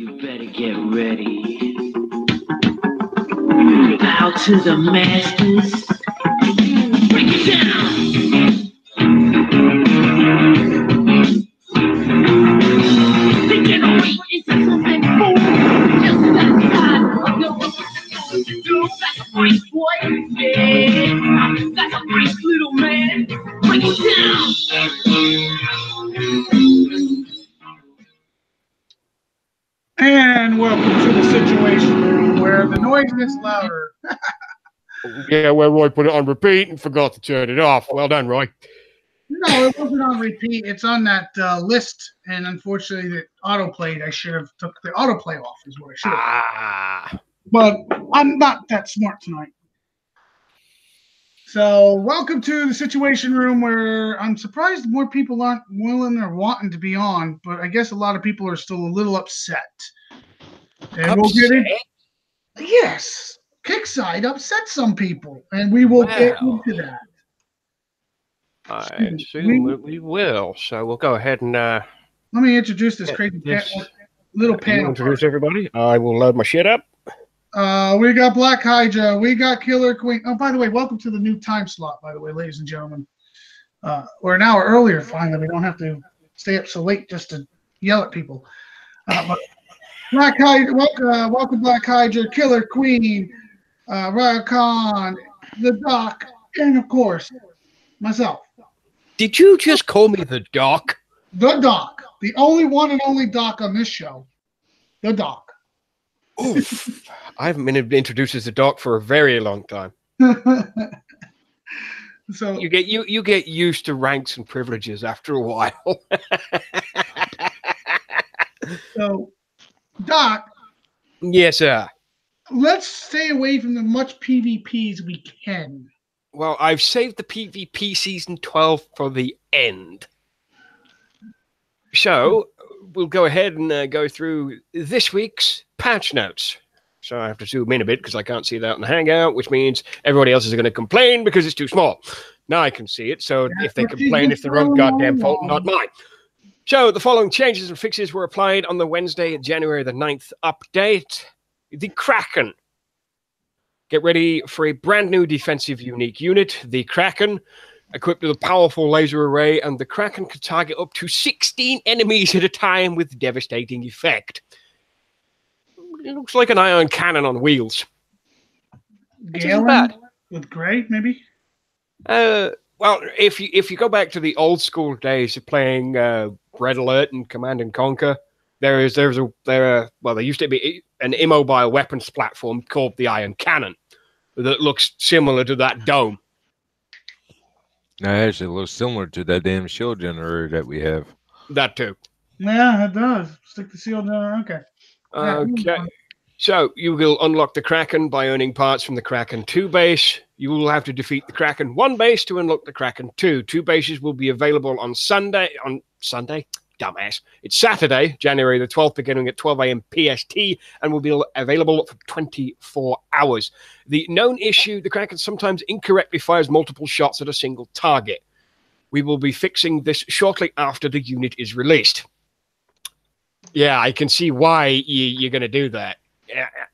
You better get ready. Bow to the masters. Break it down. Thinking of me is something fool. Just that side of your you do. That's a freak boy. Yeah. That's a freak little man. Break it down. And welcome to the situation room where the noise gets louder. Yeah, where Roy put it on repeat and forgot to turn it off. Well done, Roy. No, it wasn't on repeat. It's on that list, and unfortunately, the autoplayed. I should have took the autoplay off. Is what I should have. But I'm not that smart tonight. So, welcome to the situation room where I'm surprised more people aren't willing or wanting to be on, but I guess a lot of people are still a little upset. And we'll get in. Yes, Kickside upset some people, and we will get into that. I assume we will. So we'll go ahead and let me introduce this crazy little panel. Introduce everybody. I will load my shit up. We got Black Hydra. We got Killer Queen. Oh, by the way, welcome to the new time slot, by the way, ladies and gentlemen. We're an hour earlier, finally. We don't have to stay up so late just to yell at people. But Black Hydra, welcome Black Hydra, Killer Queen, Ryan Khan, the Doc, and of course, myself. Did you just call me the Doc? The Doc. The only one and only Doc on this show. The Doc. Oof. I haven't been introduced as a Doc for a very long time. So you get used to ranks and privileges after a while. So, Doc. Yes, sir. Let's stay away from the much PvP as we can. Well, I've saved the PvP Season 12 for the end. So, we'll go ahead and go through this week's patch notes. So I have to zoom in a bit because I can't see that in the Hangout, which means everybody else is going to complain because it's too small. Now I can see it, so if they complain, it's their own goddamn fault, not mine. So the following changes and fixes were applied on the Wednesday, January the 9th update. The Kraken. Get ready for a brand new defensive unique unit, the Kraken, equipped with a powerful laser array, and the Kraken can target up to 16 enemies at a time with devastating effect. It looks like an ion cannon on wheels. Galen with Gray, maybe? Well, if you go back to the old school days of playing Red Alert and Command and Conquer, there used to be an immobile weapons platform called the Iron Cannon that looks similar to that dome. Actually, it looks similar to that damn shield generator that we have. That too. Yeah, it does. Stick the shield generator. Okay. Okay. So you will unlock the Kraken by earning parts from the Kraken 2 base. You will have to defeat the Kraken 1 base to unlock the Kraken 2. 2 bases will be available on Sunday. On Sunday? Dumbass. It's Saturday, January the 12th, beginning at 12 a.m. PST, and will be available for 24 hours. The known issue, the Kraken sometimes incorrectly fires multiple shots at a single target. We will be fixing this shortly after the unit is released. Yeah, I can see why you're going to do that.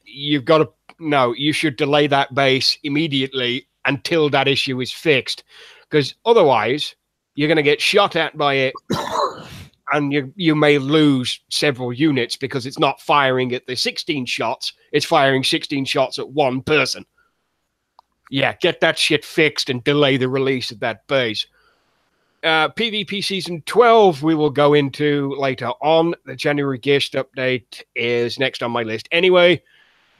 You've got to... No, you should delay that base immediately until that issue is fixed. Because otherwise, you're going to get shot at by it... and you may lose several units because it's not firing at the 16 shots. It's firing 16 shots at one person. Yeah, get that shit fixed and delay the release of that base. PvP Season 12 we will go into later on. The January guest update is next on my list anyway.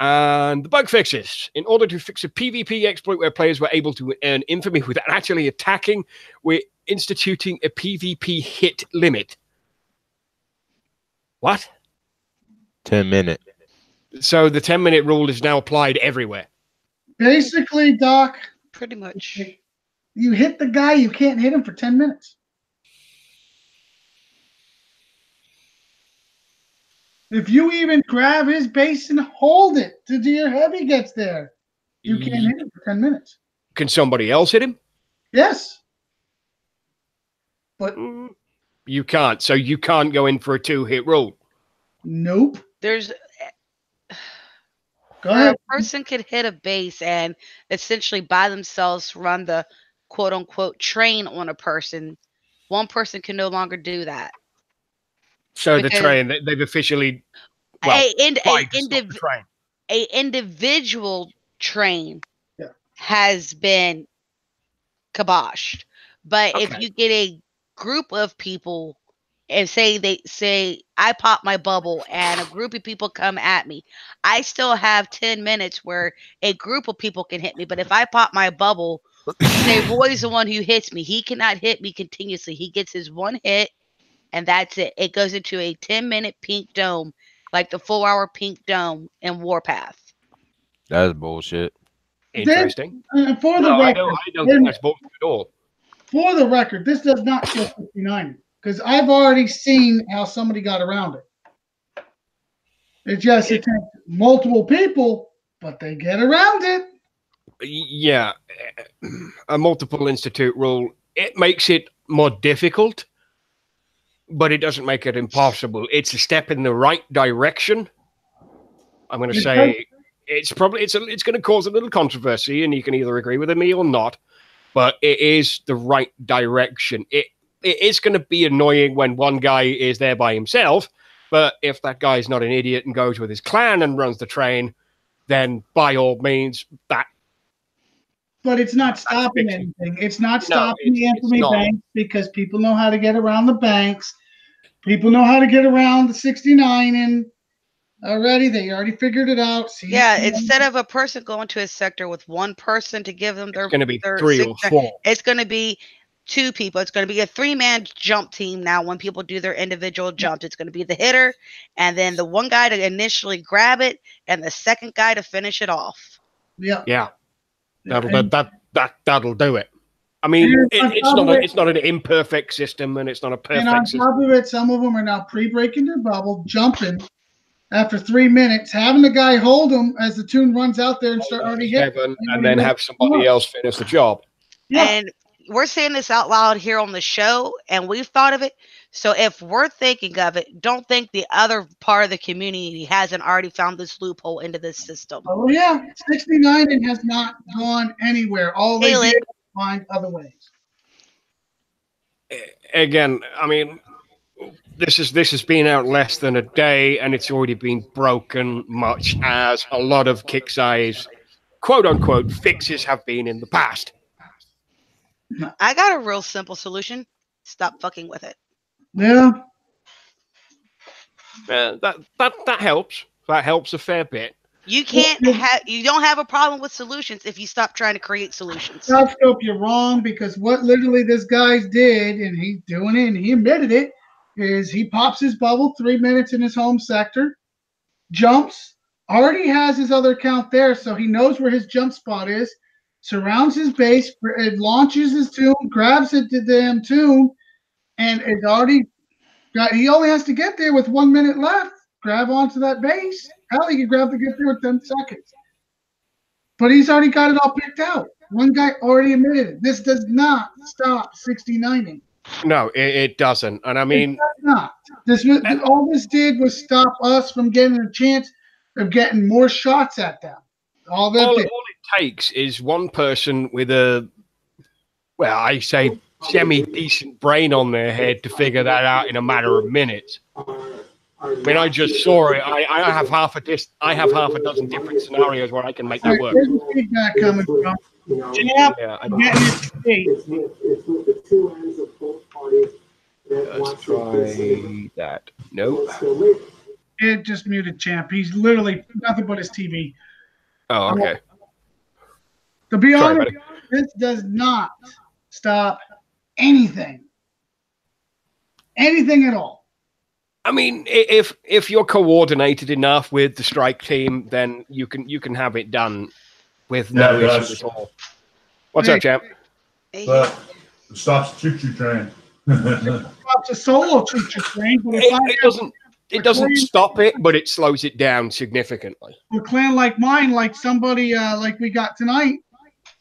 And the bug fixes. In order to fix a PvP exploit where players were able to earn infamy without actually attacking, we're instituting a PvP hit limit. What? 10-minute. So the 10-minute rule is now applied everywhere. Basically, Doc. Pretty much. You hit the guy, you can't hit him for 10 minutes. If you even grab his base and hold it till your heavy gets there, you can't hit him for 10 minutes. Can somebody else hit him? Yes. But you can't. So you can't go in for a 2-hit rule. Nope. There's Go where ahead. a person could hit a base and essentially by themselves run the quote unquote train on a person. One person can no longer do that. So the Because train, they've officially, well, tried to stop the train. a individual train Yeah. has been kiboshed. But if Okay. you get a group of people and say I pop my bubble and a group of people come at me, I still have 10 minutes where a group of people can hit me. But if I pop my bubble, say Roy's the one who hits me. He cannot hit me continuously. He gets his one hit and that's it. It goes into a 10-minute pink dome, like the 4-hour pink dome in Warpath. That's bullshit. Interesting. For the No, I record, don't think that's bullshit at all. for the record, this does not kill 69 because I've already seen how somebody got around it. It just it takes multiple people, but they get around it. Yeah, a multiple institute rule, it makes it more difficult, but it doesn't make it impossible. It's a step in the right direction. I'm going to say it's probably it's going to cause a little controversy, and you can either agree with me or not. But it is the right direction. It is going to be annoying when one guy is there by himself, but if that guy is not an idiot and goes with his clan and runs the train, then by all means that. But it's not stopping anything. It's not stopping the it's infamy not. banks because people know how to get around the banks. People know how to get around the 69 and they already figured it out. See, Yeah, instead of a person going to a sector with one person to give them their, It's going to be their 3 or sector, 4. it's going to be 2 people. It's going to be a 3-man jump team now when people do their individual jumps. It's going to be the hitter and then the one guy to initially grab it and the second guy to finish it off. Yeah. That'll do it. I mean, it's not an imperfect system, and it's not a And on perfect system. top of it, some of them are now pre-breaking their bubble, jumping after 3 minutes, having the guy hold them as the tune runs out there and start already hitting. 7, and then have somebody else finish the job. Yeah. And we're saying this out loud here on the show, and we've thought of it. So if we're thinking of it, don't think the other part of the community hasn't already found this loophole into this system. Oh, yeah. 69 and has not gone anywhere. All they Haley. did was find other ways. Again, I mean, this has been out less than a day, and it's already been broken, much as a lot of Kixeye's quote-unquote fixes have been in the past. I got a real simple solution. Stop fucking with it. Yeah. That helps. That helps a fair bit. You don't have a problem with solutions if you stop trying to create solutions. Scope, you're wrong because what literally this guy did, and he's doing it, and he admitted it, is he pops his bubble 3 minutes in his home sector, jumps, already has his other count there, so he knows where his jump spot is, surrounds his base, it launches his tune, grabs it to the damn tune, and it's already got. He only has to get there with 1 minute left. Grab onto that base. Hell, he could grab to get there with 10 seconds. But he's already got it all picked out. One guy already admitted it. This does not stop 69ing. No, it doesn't. And I mean, it does not. All this did was stop us from getting a chance of getting more shots at them. All it takes is one person with a, well, I say semi-decent brain on their head to figure that out in a matter of minutes. I mean, I just saw it. I have half a dozen different scenarios where I can make that work. Where's the feedback coming from? Yeah, I'm getting it straight. Let's try that. Nope. It just muted Champ. He's literally nothing but his TV. Oh, okay. To be Sorry, honest, this does not stop anything. Anything at all. I mean, if you're coordinated enough with the strike team, then you can have it done with no issues at all. What's up, champ? But it stops the choo-choo train. It stops a solo choo-choo train, but it doesn't stop it, but it slows it down significantly. A clan like mine, like somebody like we got tonight,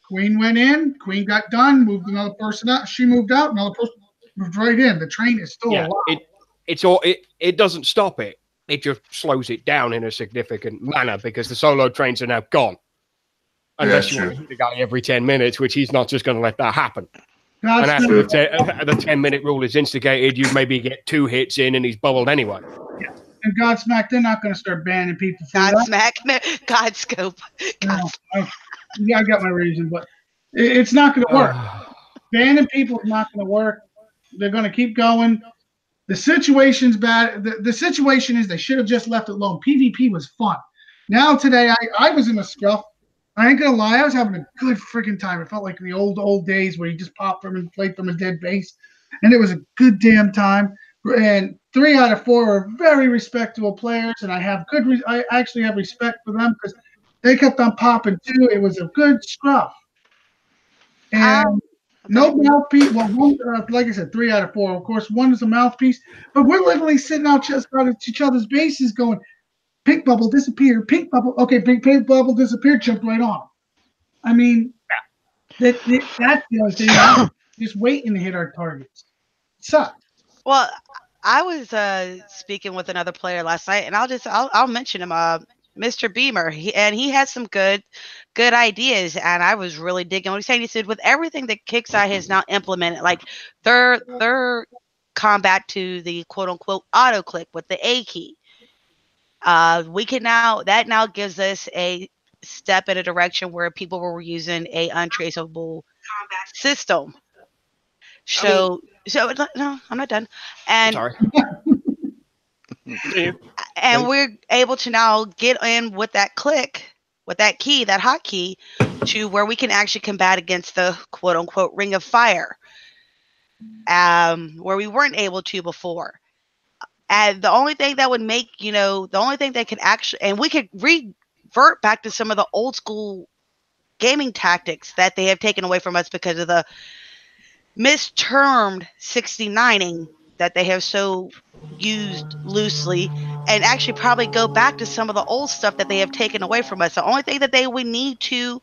Queen went in, Queen got done, moved another person out, she moved out, another person moved right in. The train is still alive. It doesn't stop it. it just slows it down in a significant manner because the solo trains are now gone. Unless you want to hit the guy every 10 minutes, which he's not just going to let that happen. And after the 10-minute rule is instigated, you maybe get 2 hits in and he's bubbled anyway. Yeah. And Godsmack, they're not going to start banning people for Godscope. Yeah, I got my reason, but it's not going to work. Banning people is not going to work. They're going to keep going. The situation's bad. The situation is they should have just left it alone. PvP was fun. Now today, I was in a scruff. I ain't gonna lie, I was having a good freaking time. It felt like the old days where you just pop from and played from a dead base, and it was a good damn time. And 3 out of 4 are very respectable players, and I have I actually have respect for them because they kept on popping too. It was a good scruff. And no mouthpiece. Well, one, like I said, 3 out of 4. Of course, one is a mouthpiece, but we're literally sitting out just out of each other's bases going, pink bubble disappeared. Pink bubble. Okay, pink bubble disappeared. Jumped right on. I mean, that's the other thing. Just waiting to hit our targets. It sucked. Well, I was speaking with another player last night, and I'll mention him, Mr. Beamer. He had some good ideas, and I was really digging what he's saying. He said with everything that Kixeye has now implemented, like their combat to the quote unquote auto click with the A key. We can now gives us a step in a direction where people were using a untraceable system. No, I'm not done. And Sorry. and we're able to now get in with that click, with that key, that hotkey, to where we can actually combat against the quote unquote ring of fire, where we weren't able to before. And the only thing that would make, the only thing that could actually, and we could revert back to some of the old school gaming tactics that they have taken away from us because of the mistermed 69ing that they have so used loosely, and actually probably go back to some of the old stuff that they have taken away from us. The only thing that they would need to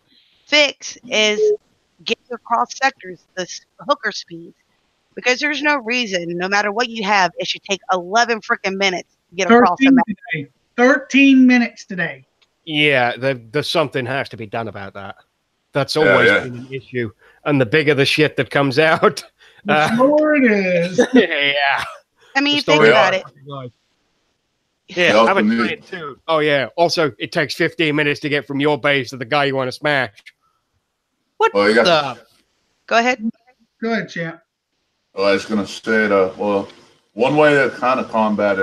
fix is get across sectors, the hooker speeds. Because there's no reason, no matter what you have, it should take 11 freaking minutes to get across the map. 13 minutes today. Yeah, there's something has to be done about that. That's always been an issue. And the bigger the shit that comes out, the slower it is. Yeah. I mean, think about it. Yeah, I would try it too. Oh, yeah. Also, it takes 15 minutes to get from your base to the guy you want to smash. What the? Go ahead. Go ahead, champ. Well, I was going to say that, one way to kind of combat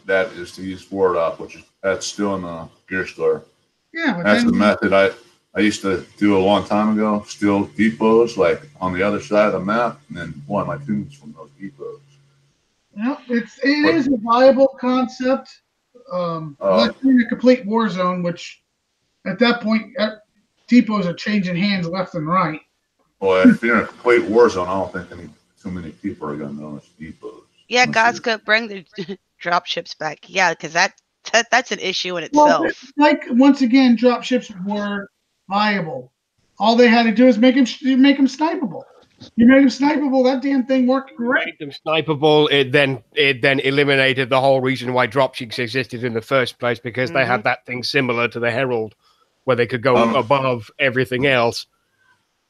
that is to use ward up, that's still in the gear store. Yeah, but that's the method I used to do a long time ago. Steal depots like on the other side of the map, and then pull my tunes from those depots. Well, it is a viable concept. Unless you're in a complete war zone, which at that point depots are changing hands left and right. Well, if you're in a complete war zone, I don't think too many people are going to notice depots. Yeah, God's going to bring the drop ships back. Yeah, because that's an issue in itself. Well, like, once again, drop ships were viable. All they had to do is make them snipeable. You made them snipeable, that damn thing worked great. Made them snipeable, it then eliminated the whole reason why dropships existed in the first place, because they had that thing similar to the Herald, where they could go above everything else.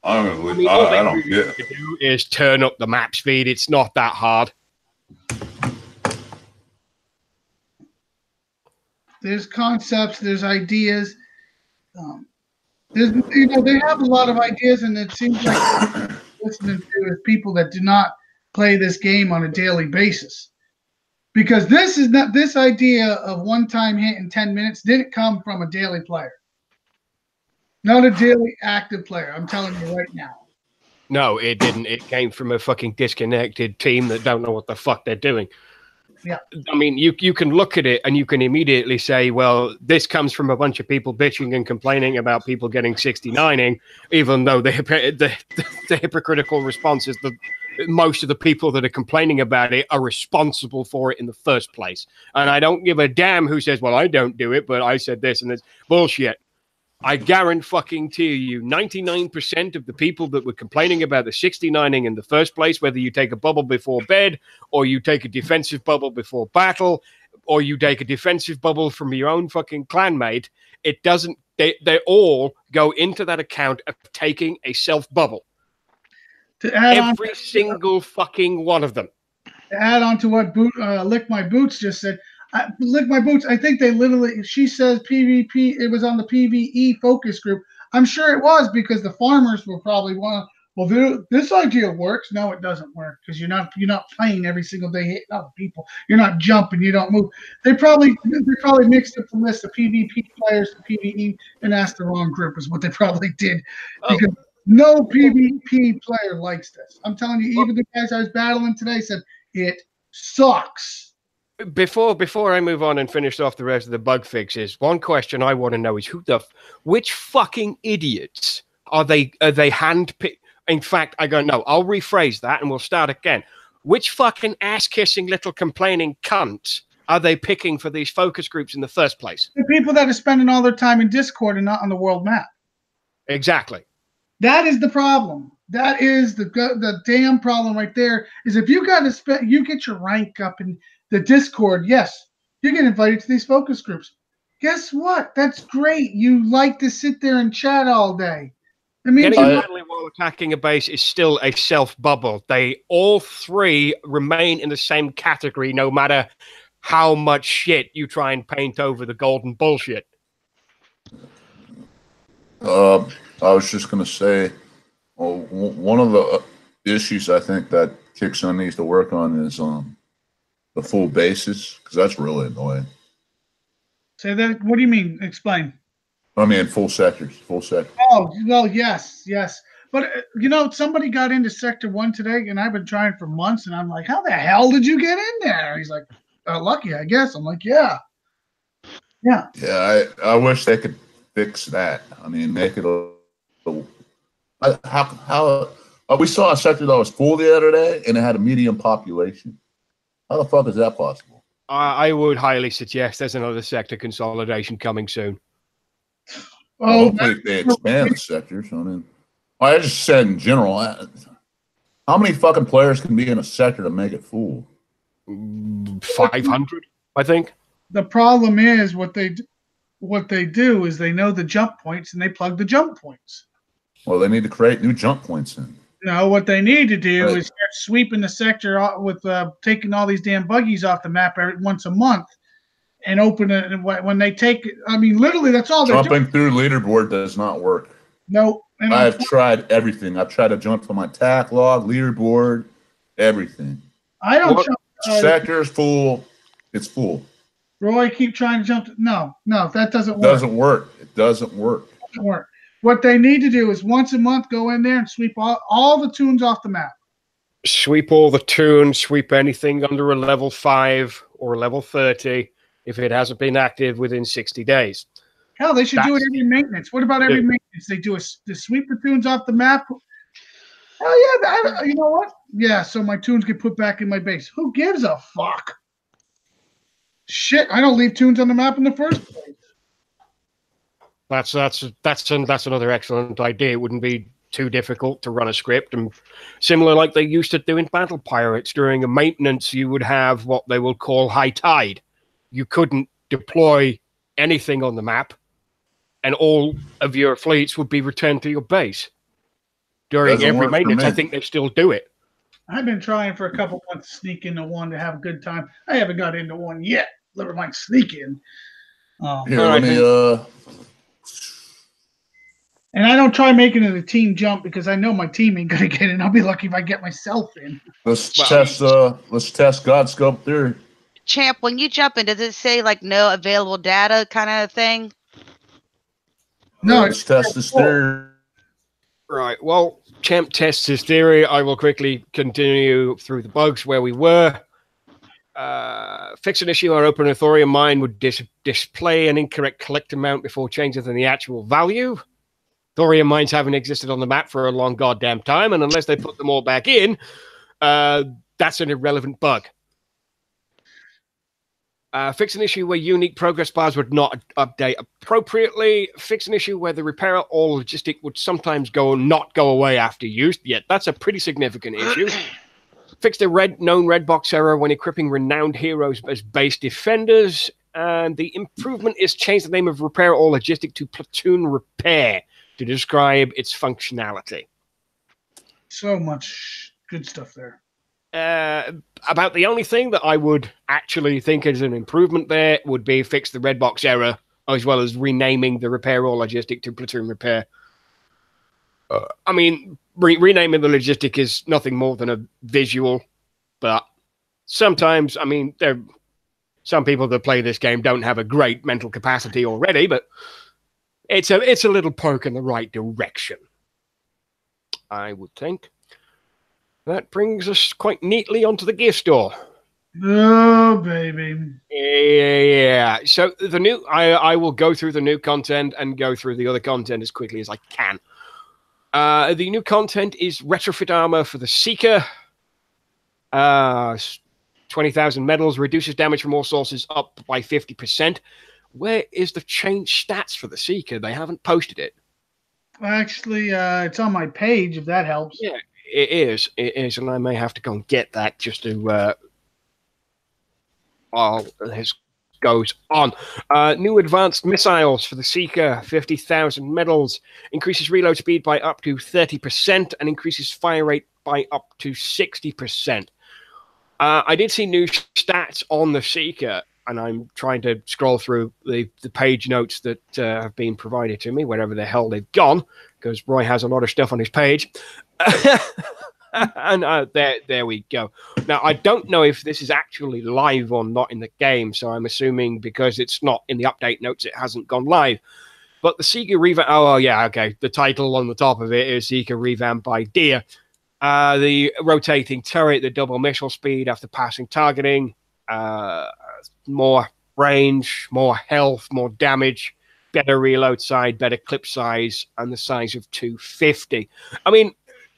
I don't get it. To do is turn up the map speed. It's not that hard. There's concepts, there's ideas. They have a lot of ideas, and it seems like listening to people that do not play this game on a daily basis. Because this idea of one-time hit in 10 minutes didn't come from a daily player. Not a daily active player, I'm telling you right now. No, it didn't. It came from a fucking disconnected team that don't know what the fuck they're doing. Yeah. I mean, you can look at it and you can immediately say, well, this comes from a bunch of people bitching and complaining about people getting 69ing, even though the hypocritical response is that most of the people that are complaining about it are responsible for it in the first place. And I don't give a damn who says, well, I don't do it, but I said this and this. Bullshit. I guarantee you 99% of the people that were complaining about the 69ing in the first place, whether you take a bubble before bed or you take a defensive bubble before battle or you take a defensive bubble from your own fucking clanmate, it doesn't. They all go into that account of taking a self bubble. To add Every single fucking one of them. To add on to what Lick My Boots just said, Lick My Boots, I think they literally, she says PvP, it was on the PvE focus group. I'm sure it was because the farmers were probably this idea works. No, it doesn't work because you're not playing every single day hitting other people. You're not jumping. You don't move. They probably mixed up the list of PvP players to PvE and asked the wrong group is what they probably did because no PvP player likes this. I'm telling you, even the guys I was battling today said it sucks. Before I move on and finish off the rest of the bug fixes, one question I want to know is which fucking idiots are they handpicked? In fact, I go, no, I'll rephrase that and we'll start again. Which fucking ass-kissing little complaining cunts are they picking for these focus groups in the first place? The people that are spending all their time in Discord and not on the world map. Exactly. That is the problem. That is the damn problem right there. Is if you got to you get your rank up in the Discord, yes, you get invited to these focus groups. Guess what? That's great. You like to sit there and chat all day. I mean, getting friendly while attacking a base is still a self bubble. They all three remain in the same category, no matter how much shit you try and paint over the golden bullshit. I was just gonna say, one of the issues I think that Kickzone needs to work on is the full bases because that's really annoying. Say that. What do you mean? Explain. I mean, full sectors. Oh, well, yes. But, somebody got into Sector 1 today, and I've been trying for months, and I'm like, how the hell did you get in there? He's like, lucky, I guess. I'm like, yeah. Yeah. Yeah, I wish they could fix that. I mean, make it we saw a sector that was full the other day, and it had a medium population. How the fuck is that possible? I would highly suggest there's another sector consolidation coming soon. Well, hopefully they expand the sectors. I mean, I just said in general, how many fucking players can be in a sector to make it full? 500, I think. The problem is what they do is they know the jump points and they plug the jump points. Well, they need to create new jump points in. No, what they need to do is start sweeping the sector with taking all these damn buggies off the map once a month. And open it, and when they take it, I mean, literally, that's all they're doing. Jumping through leaderboard does not work. No. I've tried everything. I've tried to jump from my tack log, leaderboard, everything. I don't jump. Sector is full. It's full. Roy, keep trying to jump. No, that doesn't work. It doesn't work. What they need to do is once a month go in there and sweep all the tunes off the map. Sweep all the tunes, sweep anything under a level 5 or a level 30. If it hasn't been active within 60 days. Hell, they should do it every maintenance. What about every maintenance? They do they sweep the tunes off the map. Hell yeah, you know what? Yeah, so my tunes get put back in my base. Who gives a fuck? Shit, I don't leave tunes on the map in the first place. That's another excellent idea. It wouldn't be too difficult to run a script, and similar like they used to do in Battle Pirates. During a maintenance, you would have what they will call high tide. You couldn't deploy anything on the map, and all of your fleets would be returned to your base. During every maintenance, I think they still do it. I've been trying for a couple months to sneak into one to have a good time. I haven't got into one yet. Never mind sneak in. Here, let me And I don't try making it a team jump because I know my team ain't gonna get in. I'll be lucky if I get myself in. Let's test Godscope theory. Champ, when you jump in, does it say like no available data kind of thing? No, let's test this theory. Right. Well, Champ tests his theory. I will quickly continue through the bugs where we were. Fix an issue or open a thorium mine would display an incorrect collect amount before changes in the actual value. Thorium mines haven't existed on the map for a long goddamn time, and unless they put them all back in, that's an irrelevant bug. Fix an issue where unique progress bars would not update appropriately. Fix an issue where the repair or logistic would sometimes not go away after use. Yet that's a pretty significant issue. Fix the known red box error when equipping renowned heroes as base defenders. And the improvement is change the name of Repair All Logistic to Platoon Repair to describe its functionality. So much good stuff there. About the only thing that I would actually think is an improvement there would be fix the red box error, as well as renaming the Repair All Logistic to Platoon Repair. I mean, renaming the logistic is nothing more than a visual, but sometimes, I mean, some people that play this game don't have a great mental capacity already, but it's a little poke in the right direction, I would think. That brings us quite neatly onto the gear store. Oh, baby. Yeah. So the new, I will go through the new content and go through the other content as quickly as I can. The new content is retrofit armor for the Seeker. 20,000 medals, reduces damage from all sources up by 50%. Where is the change stats for the Seeker? They haven't posted it. Actually, it's on my page, if that helps. Yeah, it is, and I may have to go and get that just to while this goes on. New advanced missiles for the Seeker, 50,000 medals, increases reload speed by up to 30% and increases fire rate by up to 60%. I did see new stats on the Seeker, and I'm trying to scroll through the page notes that have been provided to me, wherever the hell they've gone, because Roy has a lot of stuff on his page. And there we go. Now, I don't know if this is actually live or not in the game, so I'm assuming because it's not in the update notes, it hasn't gone live. But the Seeker revamp, oh yeah, okay. The title on the top of it is Seeker revamped by Deer. The rotating turret, the double missile speed after passing targeting, more range, more health, more damage, better reload side, better clip size, and the size of 250. I mean,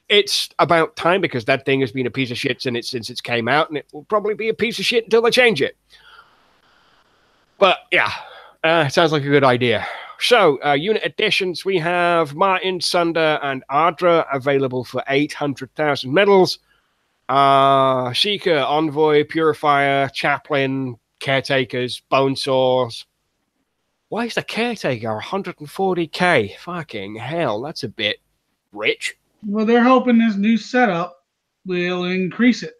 it's about time because that thing has been a piece of shit since it came out, and it will probably be a piece of shit until they change it. But yeah, it sounds like a good idea. So, unit additions, we have Martin, Sunder, and Ardra available for 800,000 medals. Seeker, Envoy, Purifier, Chaplain, Caretakers, Bonesaws. Why is the Caretaker 140k? Fucking hell, that's a bit rich. Well, they're hoping this new setup will increase it.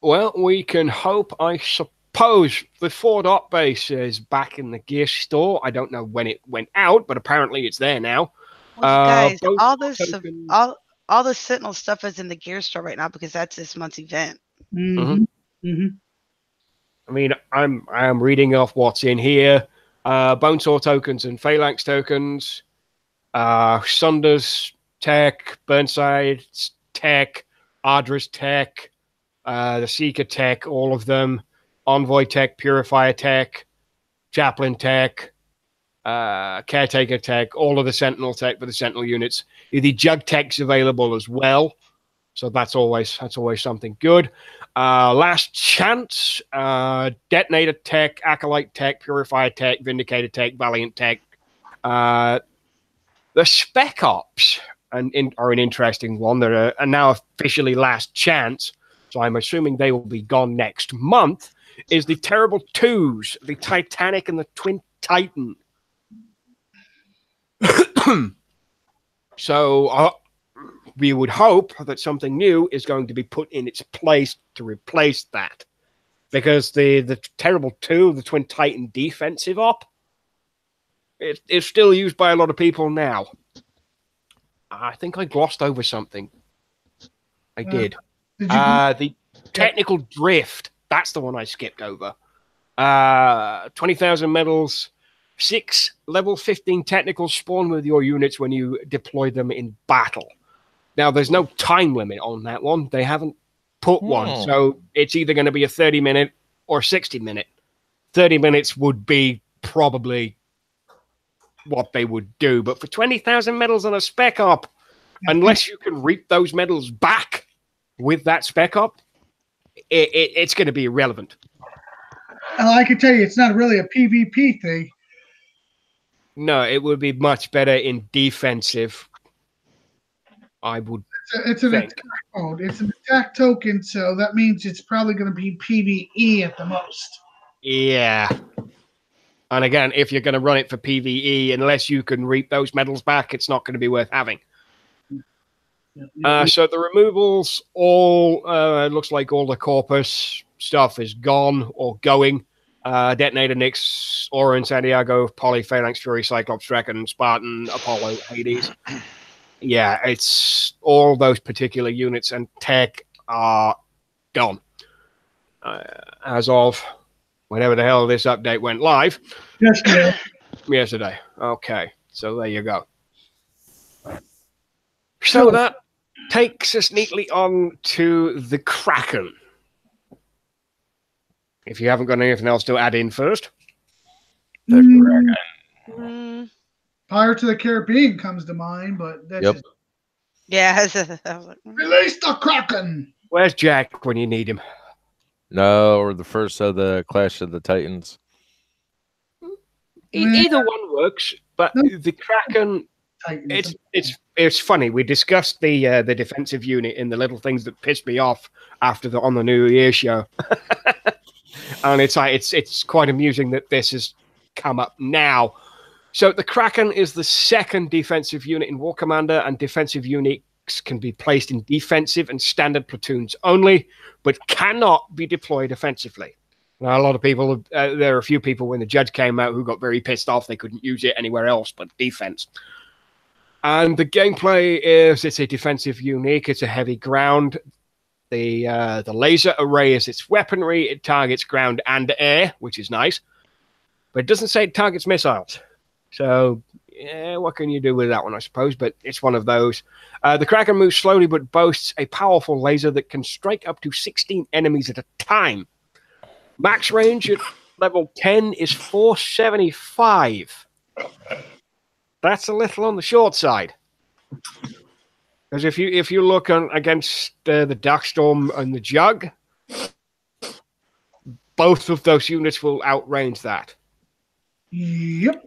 Well, we can hope, I suppose. The 4 base is back in the gear store. I don't know when it went out, but apparently it's there now. Well, guys, tokens- all the Sentinel stuff is in the gear store right now because that's this month's event. Mm-hmm. Mm-hmm. I mean, I'm reading off what's in here. Bonesaw tokens and Phalanx tokens. Sunder's tech, Burnside's tech, Ardra's tech, the Seeker tech, all of them. Envoy tech, Purifier tech, Chaplain tech, Caretaker tech, all of the Sentinel tech for the Sentinel units. The Jug tech's available as well, so that's always something good. Last Chance, Detonator tech, Acolyte tech, Purifier tech, Vindicator tech, Valiant tech. The Spec Ops are an interesting one. They're now officially Last Chance, so I'm assuming they will be gone next month. Is the Terrible Twos, the Titanic and the Twin Titan. So we would hope that something new is going to be put in its place to replace that. Because the Terrible Two, the Twin Titan defensive op, it's still used by a lot of people now. I think I glossed over something. I did. The Technical Drift. That's the one I skipped over. 20,000 medals. 6 level 15 technicals spawn with your units when you deploy them in battle. Now, there's no time limit on that one. They haven't put one. So it's either going to be a 30-minute or 60-minute. 30 minutes would be probably what they would do. But for 20,000 medals on a spec op, unless you can reap those medals back with that spec op, it's going to be irrelevant. I can tell you, it's not really a PvP thing. No, it would be much better in defensive. I would. It's an think. attack mode. It's an stack token, so that means it's probably going to be PvE at the most. Yeah. And again, if you're going to run it for PvE, unless you can reap those medals back, it's not going to be worth having. So the removals, all looks like all the Corpus stuff is gone or going. Detonator, Nyx, Aura in San Diego, Poly, Phalanx, Fury, Cyclops, Draken, Spartan, Apollo, Hades. Yeah, it's all those particular units and tech are gone. As of whenever the hell this update went live. Yesterday. Okay, so there you go. So that takes us neatly on to the Kraken. If you haven't got anything else to add in first. The Kraken. Pirates of the Caribbean comes to mind, but that's Yep. just, Yeah. I was like, release the Kraken. Where's Jack when you need him? No, or the first of the Clash of the Titans. Either one works, but the Kraken, Titans. it's funny. We discussed the defensive unit in the little things that pissed me off on the New Year show, and it's quite amusing that this has come up now. So the Kraken is the second defensive unit in War Commander, and defensive units can be placed in defensive and standard platoons only, but cannot be deployed offensively. Now, a lot of people, there are a few people when the judge came out who got very pissed off they couldn't use it anywhere else but defense. And the gameplay is it's a defensive unique, it's a heavy ground. The laser array is its weaponry, it targets ground and air, which is nice, but it doesn't say it targets missiles. So, yeah, what can you do with that one, I suppose? But it's one of those. The Kraken moves slowly, but boasts a powerful laser that can strike up to 16 enemies at a time. Max range at level 10 is 475. That's a little on the short side. Because if you look against the Darkstorm and the Jug, both of those units will outrange that. Yep.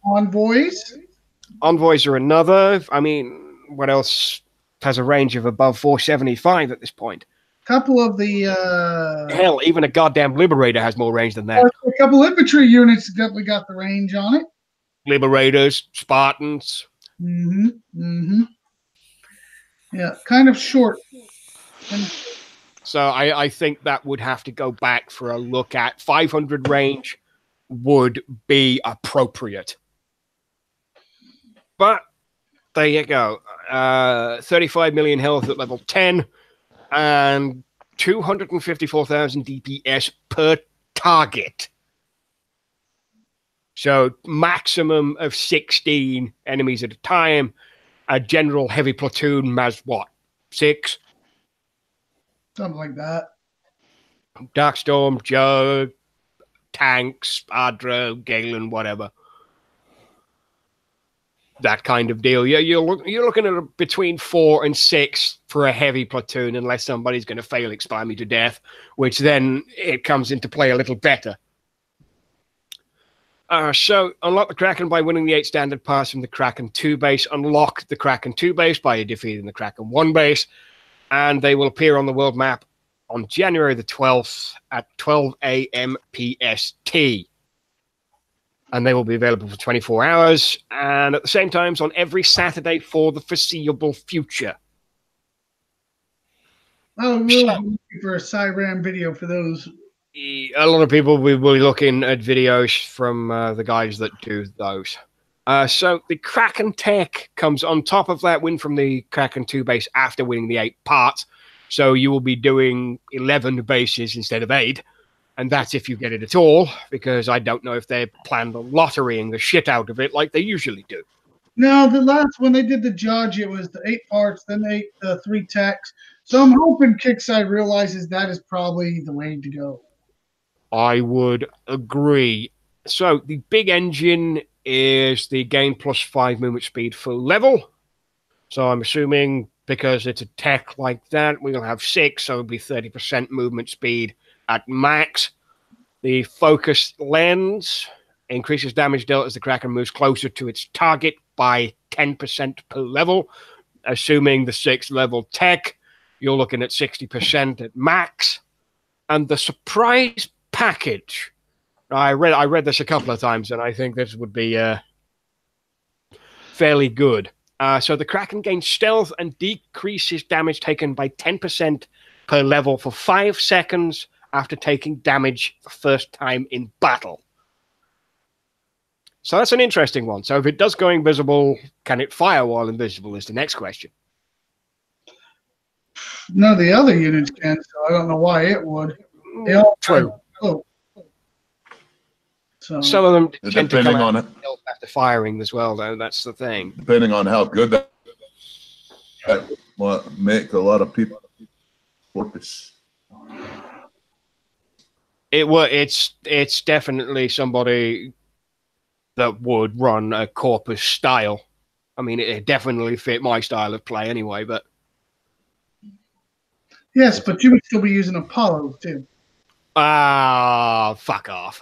Envoys. Envoys are another. I mean, what else has a range of above 475 at this point? Couple of the Hell, even a goddamn Liberator has more range than that. a couple infantry units definitely got the range on it. Liberators, Spartans. Yeah, kind of short. So I think that would have to go back for a look at 500 range would be appropriate. But there you go. 35 million health at level 10 and 254,000 DPS per target. So maximum of 16 enemies at a time. A general heavy platoon has what? 6? Something like that. Darkstorm, Jug, tanks, Adra, Galen, whatever. That kind of deal. You're looking at between 4 and 6 for a heavy platoon, unless somebody's going to fail expire me to death, which then it comes into play a little better. So unlock the Kraken by winning the 8 standard pass from the Kraken 2 base. Unlock the Kraken 2 base by defeating the Kraken 1 base, and they will appear on the world map on January the 12th at 12 a.m. PST. And they will be available for 24 hours, and at the same times on every Saturday for the foreseeable future. Oh, really? I'm looking for a Cyram video for those. A lot of people will be looking at videos from the guys that do those. So the Kraken tech comes on top of that win from the Kraken 2 base after winning the 8 parts. So you will be doing 11 bases instead of 8. And that's if you get it at all, because I don't know if they planned on lotterying the shit out of it like they usually do. No, the last when they did the judge, it was the 8 parts, then they 3 techs. So I'm hoping Kickside realizes that is probably the way to go. I would agree. So the big engine is the gain +5 movement speed full level. So I'm assuming because it's a tech like that, we'll have 6, so it'll be 30% movement speed at max. The focus lens increases damage dealt as the Kraken moves closer to its target by 10% per level. assuming the 6th level tech, you're looking at 60% at max. And the surprise package, I read this a couple of times, and I think this would be fairly good. So the Kraken gains stealth and decreases damage taken by 10% per level for 5 seconds after taking damage the first time in battle. So that's an interesting one. So if it does go invisible, can it fire while invisible is the next question. None of the other units can, so I don't know why it would. They all True. float. So Some of them tend to Depending come on out after firing as well, though. That's the thing. depending on how good that will make a lot of people porpoise. It's definitely somebody that would run a Corpus style. I mean, it definitely fit my style of play anyway, but yes, but you would still be using Apollo too. fuck off.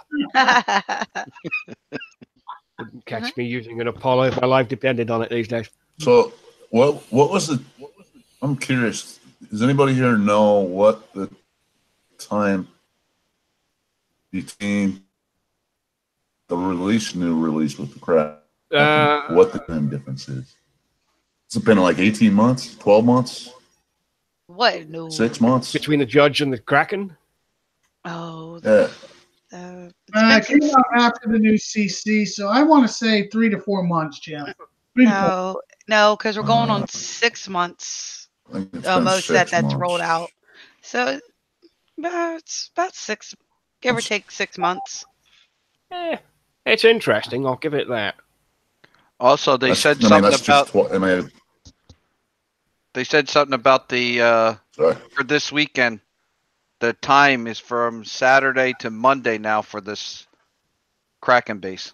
Wouldn't catch me using an Apollo if my life depended on it these days. So what was the? I'm curious. Does anybody here know what the time between the new release with the Kraken? What the time difference is? It's been like 18 months, 12 months, What? No. 6 months. Between the Judge and the Kraken? Oh. Yeah. It came out after the new CC, so I want to say 3 to 4 months, Jim. 3 to 4. No, because we're going on 6 months. I think it's been Most of 6 that's months. rolled out. So it's about 6, give or take 6 months. It's interesting. I'll give it that. Also, they said that's something just about. They said something about the sorry. for this weekend. The time is from Saturday to Monday now for this Kraken base.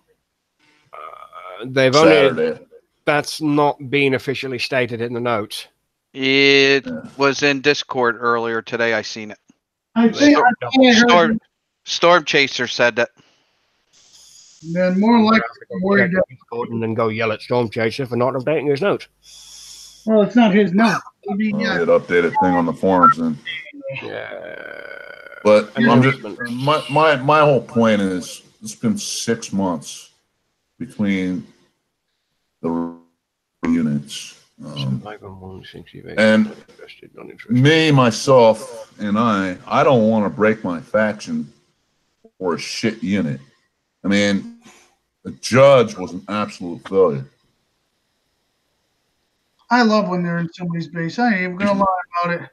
They've only Saturday. that's not been officially stated in the notes. It was in Discord earlier today. I seen it. I think I heard Storm Chaser said that. then more likely worried that, And then go yell at Storm Chaser for not updating his notes. well, it's not his note. I mean, They yeah, had updated thing on the forums, and but And I'm just announcement. my whole point is it's been 6 months between the units. And me, myself, and I don't want to break my faction for a shit unit. I mean, the Judge was an absolute failure. I love when they're in somebody's base. I ain't even gonna lie about it.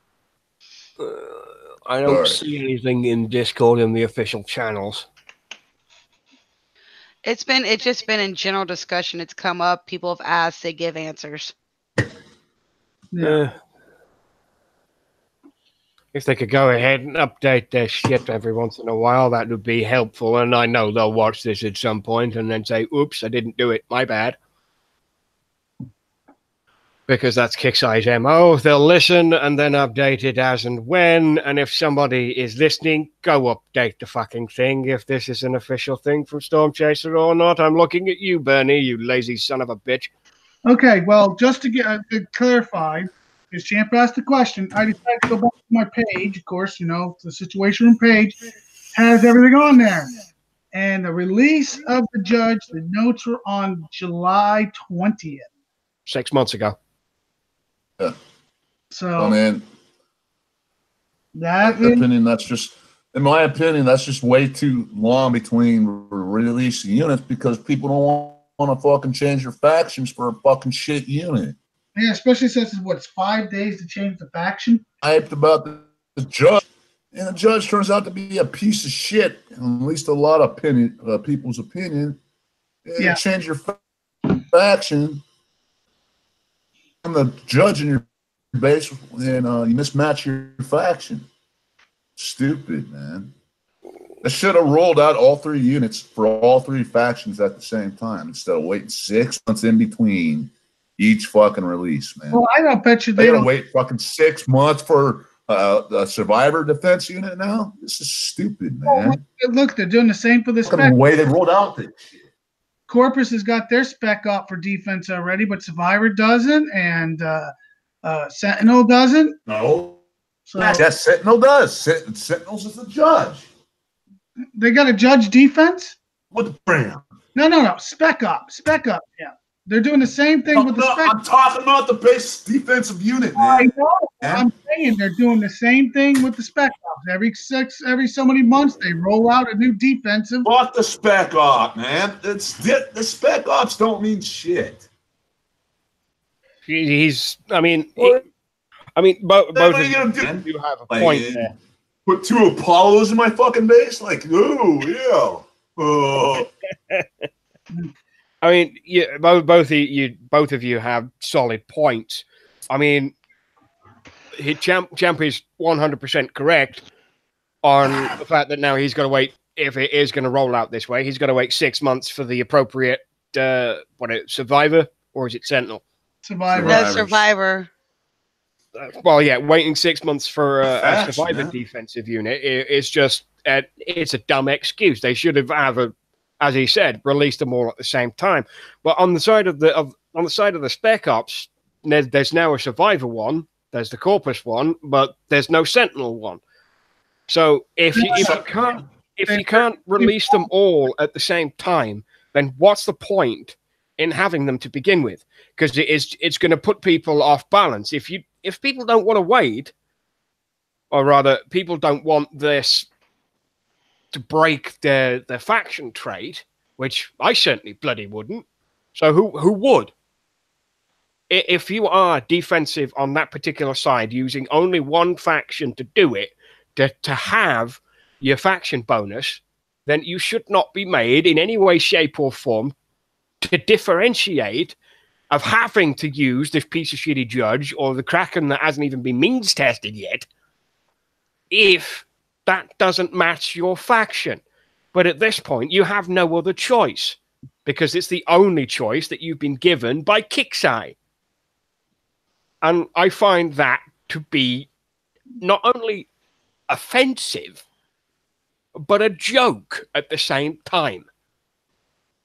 I don't Sorry. see anything in Discord in the official channels. It's just been in general discussion. It's come up. People have asked. They give answers. Yeah. If they could go ahead and update their shit every once in a while, that would be helpful. And I know they'll watch this at some point and then say, oops, I didn't do it. My bad. Because that's Kick-Size MO. They'll listen and then update it as and when. And if somebody is listening, go update the fucking thing. If this is an official thing from Storm Chaser or not, I'm looking at you, Bernie, you lazy son of a bitch. Okay, well, just to get to clarify, because Champ asked the question, I decided to go back to my page. Of course, you know, the Situation Room page has everything on there. And the release of the Judge, the notes were on July 20th. 6 months ago. I So mean, that in my opinion, that's just way too long between releasing units because people don't want to fucking change their factions for a fucking shit unit. yeah, especially since it's 5 days to change the faction. Hyped about the Judge, and the Judge turns out to be a piece of shit. At least a lot of people's opinion. Yeah. You change your faction, and the Judge in your base, and you mismatch your faction. Stupid, man. They should have rolled out all 3 units for all 3 factions at the same time instead of waiting 6 months in between each fucking release, man. Well, I don't bet you They they gotta don't. wait fucking 6 months for a survivor defense unit now? This is stupid, man. Look, they're doing the same for this Look at faction. the way they rolled out this shit. Corpus has got their spec up for defense already, but Survivor doesn't, and Sentinel doesn't. No. So Yes, Sentinel does. Sentinel's is the judge. they got to judge defense. With the brand. No. Spec up. Yeah, they're doing the same thing with the spec. I'm talking about the base defensive unit, I man. know. Yeah. I'm saying they're doing the same thing with the spec ops. Every so many months they roll out a new defensive. Fuck the spec op, man. The spec ops don't mean shit. Both What of are you gonna you do? do have a Like, point there. Put 2 Apollos in my fucking base? Like, ooh, yeah. Oh. I mean, yeah, both of you have solid points. I mean, Champ is 100% correct on the fact that now he's got to wait. If it is going to roll out this way, he's got to wait 6 months for the appropriate Survivor, or is it Sentinel? Survivor. No, Survivor. Well, yeah, waiting 6 months for a Faction, Survivor yeah. defensive unit is just it's a dumb excuse. They should have as he said, released them all at the same time. But on the side of the spec ops, there's now a Survivor one, there's the Corpus one, but there's no Sentinel one. So if you can't release them all at the same time, then what's the point in having them to begin with? Because it's going to put people off balance. If people don't want to wait, or rather, people don't want this to break their faction trait, which I certainly bloody wouldn't. So who would? If you are defensive on that particular side, using only one faction to do it, to have your faction bonus, then you should not be made in any way, shape, or form to differentiate of having to use this piece of shitty judge or the Kraken that hasn't even been means tested yet, if that doesn't match your faction. But at this point, you have no other choice, because it's the only choice that you've been given by Kixeye. And I find that to be not only offensive, but a joke at the same time.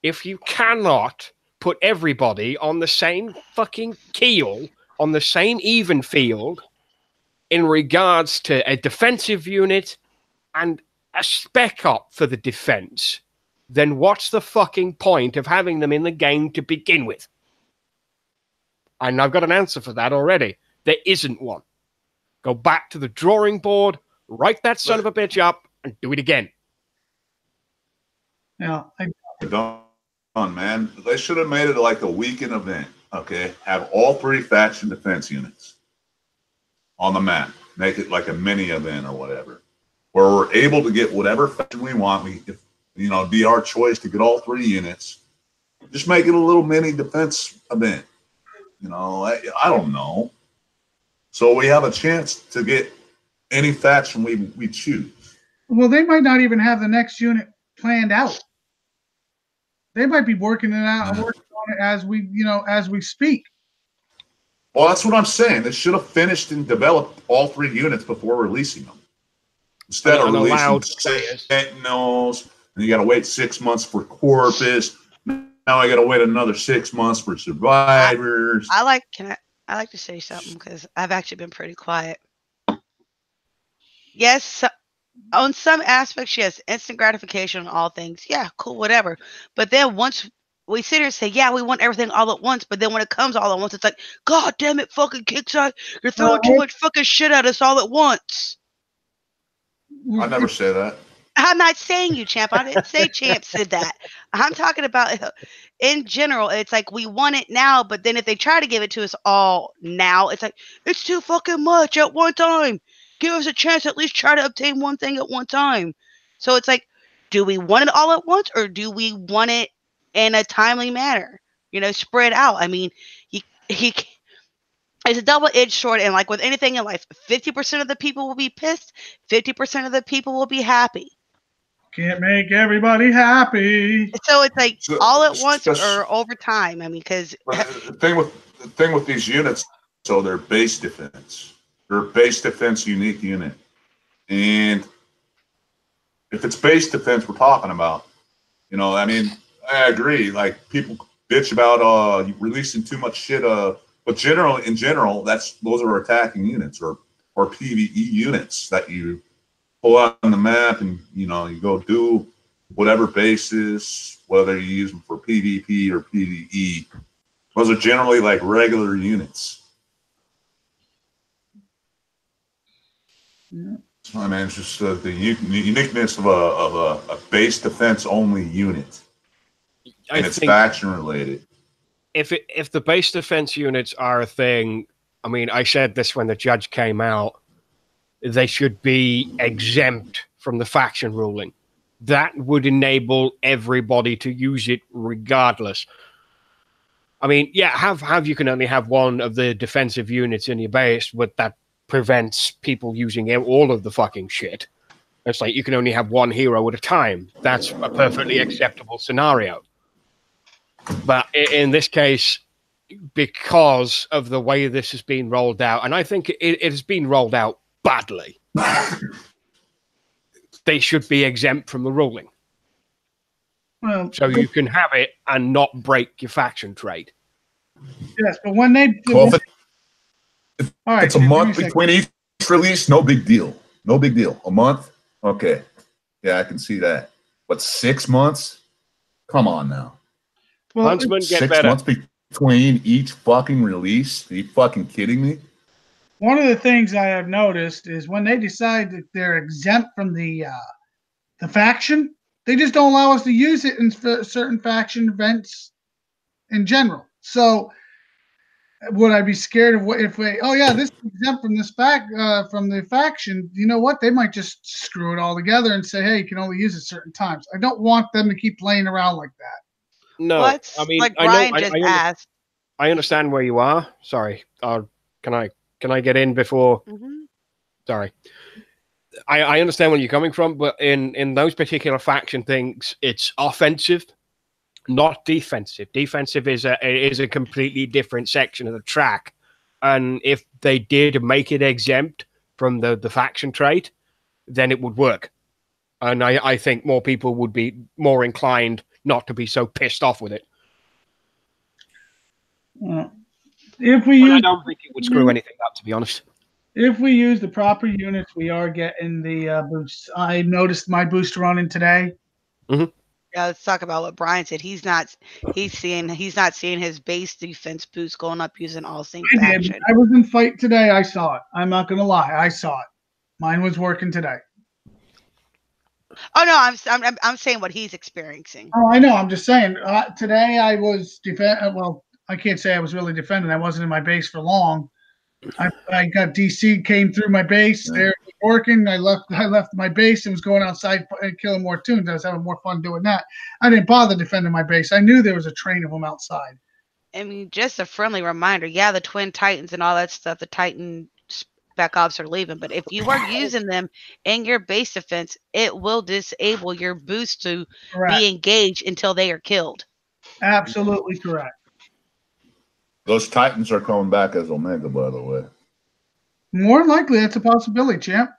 If you cannot put everybody on the same fucking keel, on the same even field, in regards to a defensive unit and a spec op for the defense, then what's the fucking point of having them in the game to begin with? And I've got an answer for that already. There isn't one. Go back to the drawing board, write that son of a bitch up, and do it again. Yeah, Done, man. They should have made it like a weekend event. Okay, have all 3 faction defense units on the map. Make it like a mini event or whatever, where we're able to get whatever faction we want. Be our choice to get all 3 units. Just make it a little mini defense event. I don't know. So we have a chance to get any faction we choose. well, they might not even have the next unit planned out. They might be working it out and working on it as we speak. Well, that's what I'm saying. They should have finished and developed all 3 units before releasing them. Instead of releasing Sentinels, and you got to wait 6 months for Corpus. Now I got to wait another 6 months for Survivors. I like to say something because I've actually been pretty quiet. Yes, on some aspects, yes, instant gratification on all things. Yeah, cool, whatever. But then once we sit here and say, yeah, we want everything all at once, but then when it comes all at once, it's like, God damn it, fucking Kixeye, you're throwing too much fucking shit at us all at once. I never say that. I'm not saying you, Champ. I didn't say Champ said that. I'm talking about in general. It's like we want it now, but then if they try to give it to us all now, it's like, it's too fucking much at one time. Give us a chance to at least try to obtain one thing at one time. So it's like, do we want it all at once, or do we want it in a timely manner? Spread out. I mean, he it's a double-edged sword, and like with anything in life, 50% of the people will be pissed, 50% of the people will be happy. Can't make everybody happy. So it's like all at once or over time. I mean, because the thing with these units, so they're base defense. They're a base defense unique unit, and if it's base defense we're talking about, I agree. Like people bitch about releasing too much shit. But in general, those are attacking units or PvE units that you pull out on the map and you go do whatever bases, whether you use them for PvP or PvE. Those are generally like regular units. Yeah. I mean, it's just the uniqueness of a base defense only unit, and it's faction related. If the base defense units are a thing, I mean, I said this when the judge came out, they should be exempt from the faction ruling. That would enable everybody to use it regardless. I mean, yeah, have you can only have one of the defensive units in your base, but that prevents people using all of the fucking shit. It's like you can only have one hero at a time. That's a perfectly acceptable scenario. But in this case, because of the way this has been rolled out, and I think it has been rolled out badly, they should be exempt from the ruling. Well, so you can have it and not break your faction trade. Yes, but when they Well, all right, it's a month between each release, no big deal. No big deal. A month? Okay. Yeah, I can see that. But 6 months? Come on now. Well, Huntsman, get 6 better. months between each fucking release? Are you fucking kidding me? one of the things I have noticed is when they decide that they're exempt from the faction, they just don't allow us to use it in certain faction events in general. So would I be scared of what if we? Oh yeah, this is exempt from this from the faction. You know what? They might just screw it all together and say, hey, you can only use it certain times. I don't want them to keep playing around like that. No, What's I mean, like I know, Brian just asked? I understand where you are. Sorry, can I get in before? Mhm. Sorry. I understand where you're coming from, but in those particular faction things, it's offensive, not defensive. Defensive is a completely different section of the track, and if they did make it exempt from the faction trade, then it would work, and I think more people would be more inclined not to be so pissed off with it. If we But use, I don't think it would screw anything up, to be honest. if we use the proper units, we are getting the boosts. I noticed my boost running today. Yeah, let's talk about what Brian said. He's not seeing his base defense boost going up using all same I did. faction. I was in fight today. I saw it. I'm not gonna lie. I saw it. Mine was working today. Oh no, I'm saying what he's experiencing. Oh, I know. I'm just saying. Today I was well, I can't say I was really defending. I wasn't in my base for long. I got DC came through my base. There working. I left my base and was going outside and killing more tunes. I was having more fun doing that. I didn't bother defending my base. I knew there was a train of them outside. I mean, just a friendly reminder. Yeah, the Twin Titans and all that stuff. The Titan Spec Ops are leaving, but if you are using them in your base defense, it will disable your boost to Correct. be engaged until they are killed. Absolutely correct. Those Titans are coming back as Omega, by the way. More than likely, that's a possibility, champ.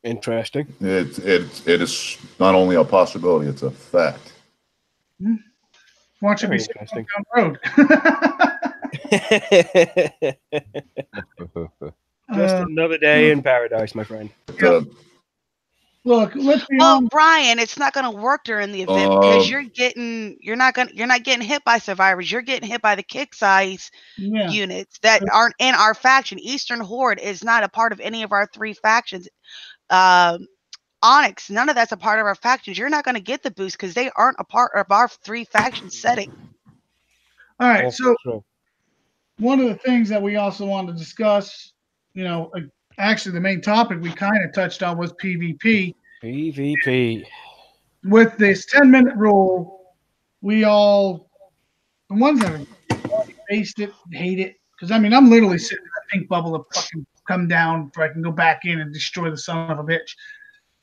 Interesting. It is not only a possibility; it's a fact. Watch it be Very down interesting. the road. Just another day in paradise, my friend. Look, let's be Well, honest. Brian, it's not going to work during the event because you're not getting hit by survivors. You're getting hit by the kick size Yeah. units that aren't in our faction. Eastern Horde is not a part of any of our three factions. Onyx, none of that's a part of our factions. You're not going to get the boost because they aren't a part of our three faction setting. All right. Also So true. one of the things that we also wanted to discuss, actually the main topic we kind of touched on was PvP. PvP. With this 10-minute rule, we all, the ones that have faced it, hate it. Because, I mean, I'm literally sitting in that pink bubble to fucking come down so I can go back in and destroy the son of a bitch.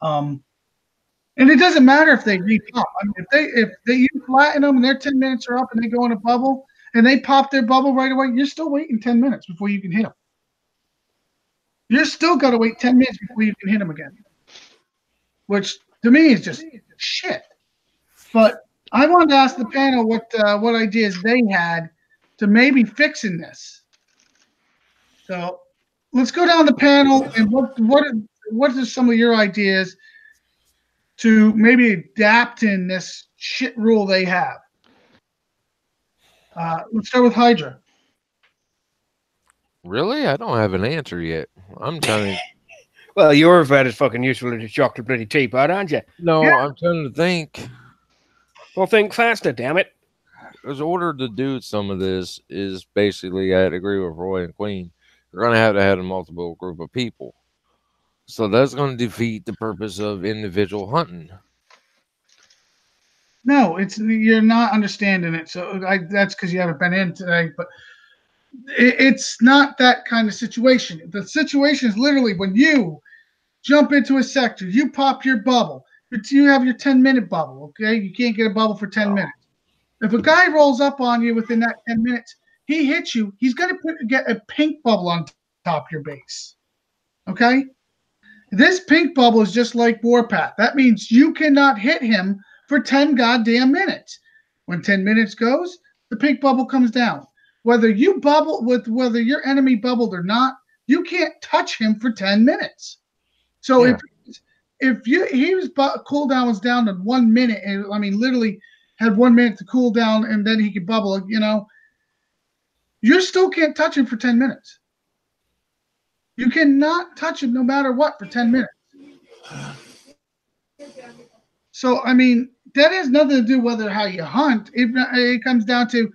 And it doesn't matter if they repop. I mean, if you flatten them and their 10 minutes are up and they go in a bubble and they pop their bubble right away, you're still waiting 10 minutes before you can hit them. You're still got to wait 10 minutes before you can hit them again. Which, to me, is just shit. But I wanted to ask the panel what ideas they had to maybe fixing this. So let's go down the panel and what are some of your ideas to maybe adapt in this shit rule they have? Let's start with Hydra. Really? I don't have an answer yet. I'm trying to. Well, you're about as fucking useful as a chocolate bloody teapot, aren't you? No, Yeah. I'm trying to think. Well, think faster, damn it. Because order to do some of this is basically, I'd agree with Roy and Queen. You're going to have a multiple group of people. So that's going to defeat the purpose of individual hunting. No, you're not understanding it. So that's because you haven't been in today. But it's not that kind of situation. The situation is literally when you jump into a sector, you pop your bubble. You have your 10-minute bubble. Okay, you can't get a bubble for 10 minutes. If a guy rolls up on you within that 10 minutes, he hits you. He's going to get a pink bubble on top of your base. Okay, this pink bubble is just like Warpath. That means you cannot hit him for 10 goddamn minutes. When 10 minutes goes, the pink bubble comes down. Whether you bubble whether your enemy bubbled or not, you can't touch him for 10 minutes. So Yeah. if his cooldown was down to 1 minute, and I mean literally had 1 minute to cool down and then he could bubble, you still can't touch him for 10 minutes. You cannot touch him no matter what for 10 minutes. So, I mean, that has nothing to do whether how you hunt. It comes down to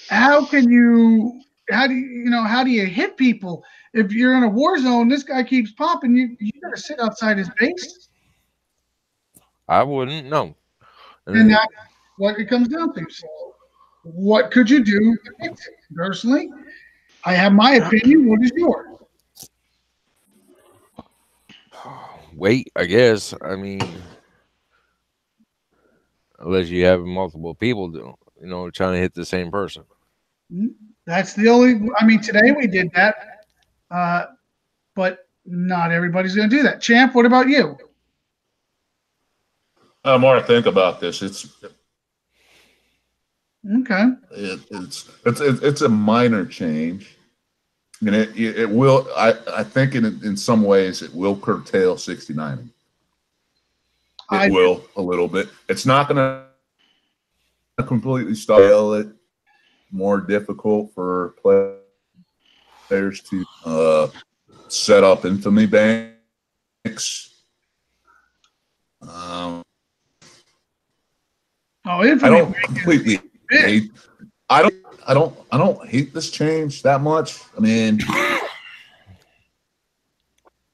how do you hit people? If you're in a war zone, this guy keeps popping, you got to sit outside his base. I wouldn't know. And that's what it comes down to. So, what could you do to fix it? Personally, I have my opinion. What is yours? Wait, I guess. I mean, unless you have multiple people trying to hit the same person. That's the only. I mean, today we did that, but not everybody's going to do that. Champ, what about you? The more I think about this, it's Okay. it's a minor change. I mean, it will. I think in some ways it will curtail 69. It will a little bit. It's not going to completely stop it. More difficult for players to set up infamy banks. Infamy. I don't completely hate. I don't hate this change that much. I mean,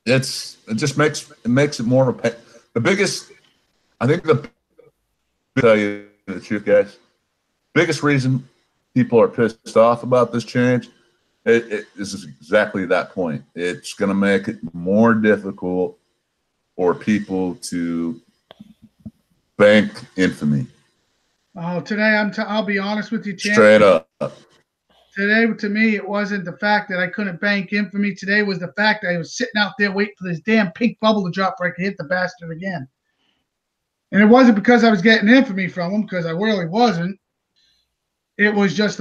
it just makes it more of a the biggest. I think tell you the truth, guys. Biggest reason people are pissed off about this change, this is exactly that point. It's going to make it more difficult for people to bank infamy. Oh, today I'll be honest with you, Champ. Straight up. Today, to me, it wasn't the fact that I couldn't bank infamy. Today was the fact that I was sitting out there waiting for this damn pink bubble to drop where I could hit the bastard again. And it wasn't because I was getting infamy from him, because I really wasn't. It was just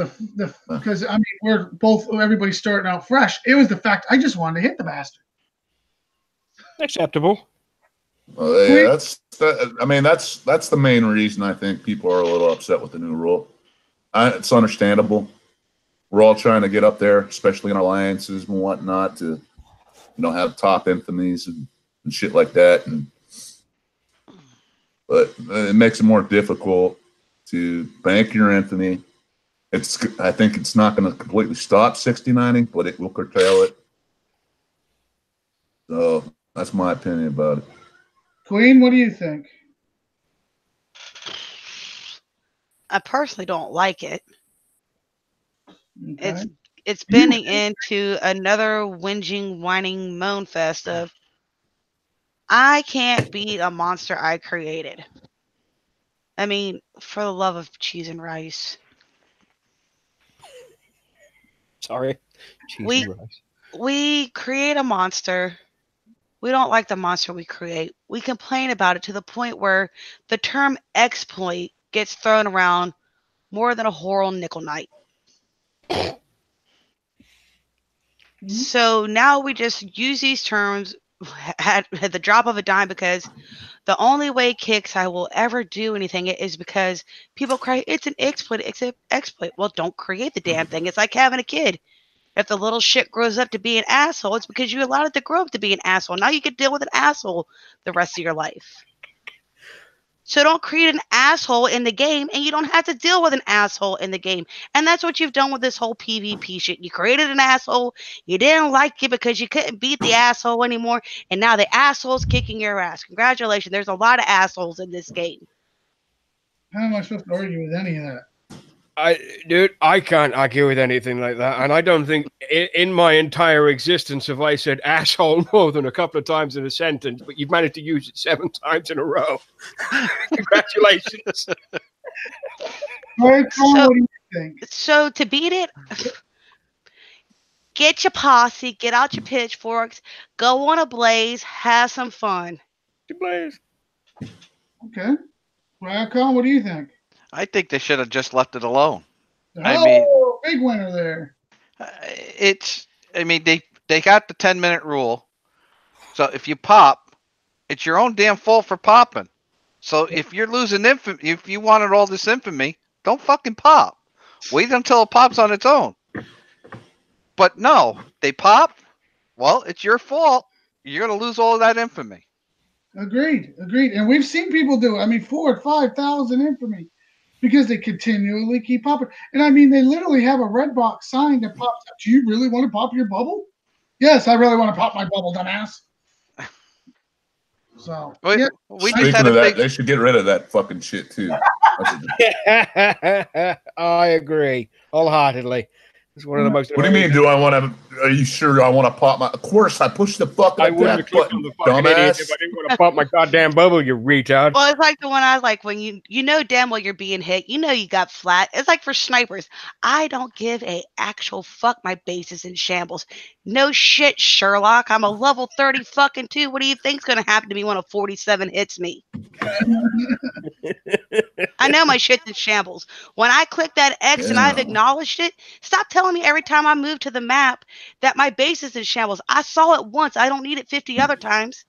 because I mean everybody's starting out fresh. It was the fact I just wanted to hit the bastard. Acceptable. Well, yeah, that's the main reason I think people are a little upset with the new rule. It's understandable. We're all trying to get up there, especially in alliances and whatnot, to have top infamies and shit like that. But it makes it more difficult to bank your infamy. I think it's not going to completely stop 69ing, but it will curtail it. So that's my opinion about it. Queen, what do you think? I personally don't like it. Okay. It's spinning into another whinging, whining moan fest of I can't beat a monster I created. I mean, for the love of cheese and rice. Sorry. Cheese and rice. We create a monster. We don't like the monster we create. We complain about it to the point where the term exploit gets thrown around more than a whore on nickel night. So now we just use these terms at the drop of a dime, because the only way Kicks I will ever do anything is because people cry, it's an exploit, it's an exploit. Well, don't create the damn thing. It's like having a kid. If the little shit grows up to be an asshole, it's because you allowed it to grow up to be an asshole. Now you can deal with an asshole the rest of your life. So don't create an asshole in the game, and you don't have to deal with an asshole in the game. And that's what you've done with this whole PvP shit. You created an asshole, you didn't like it because you couldn't beat the asshole anymore, and now the asshole's kicking your ass. Congratulations, there's a lot of assholes in this game. How am I supposed to argue with any of that? Dude, I can't argue with anything like that. And I don't think in my entire existence have I said asshole more than a couple of times in a sentence, but you've managed to use it 7 times in a row. Congratulations. What do you think? So to beat it, get your posse, get out your pitchforks, go on a blaze, have some fun. Blaze. Okay. Raycon, what do you think? I think they should have just left it alone. Oh, mean- big winner there. They got the 10-minute rule. So if you pop, it's your own damn fault for popping. So if you're losing infamy, if you wanted all this infamy, don't fucking pop. Wait until it pops on its own. But no, they pop. Well, it's your fault. You're going to lose all of that infamy. Agreed. And we've seen people do it. I mean, 4,000 or 5,000 infamy because they continually keep popping. And I mean, they literally have a red box sign that pops up. Do you really want to pop your bubble? Yes, I really want to pop my bubble, dumbass. So, We just Speaking had of a that, big. they should get rid of that fucking shit too. I agree wholeheartedly. It's one of the most. What do you mean? Do I want to? Are you sure I want to pop my? Of course, I push the fucking I wouldn't have attack clicked on button, the fucking idiot dumbass. if I didn't want to pop my goddamn bubble, you retard. Well, it's like the one I was like, when you know damn well you're being hit, you know you got flat. It's like for snipers. I don't give a actual fuck. My base is in shambles. No shit, Sherlock. I'm a level 30 fucking 2. What do you think's gonna happen to me when a 47 hits me? I know my shit's in shambles. When I click that X and I've Yeah. acknowledged it, stop telling me every time I move to the map that my base is in shambles. I saw it once. I don't need it 50 other times.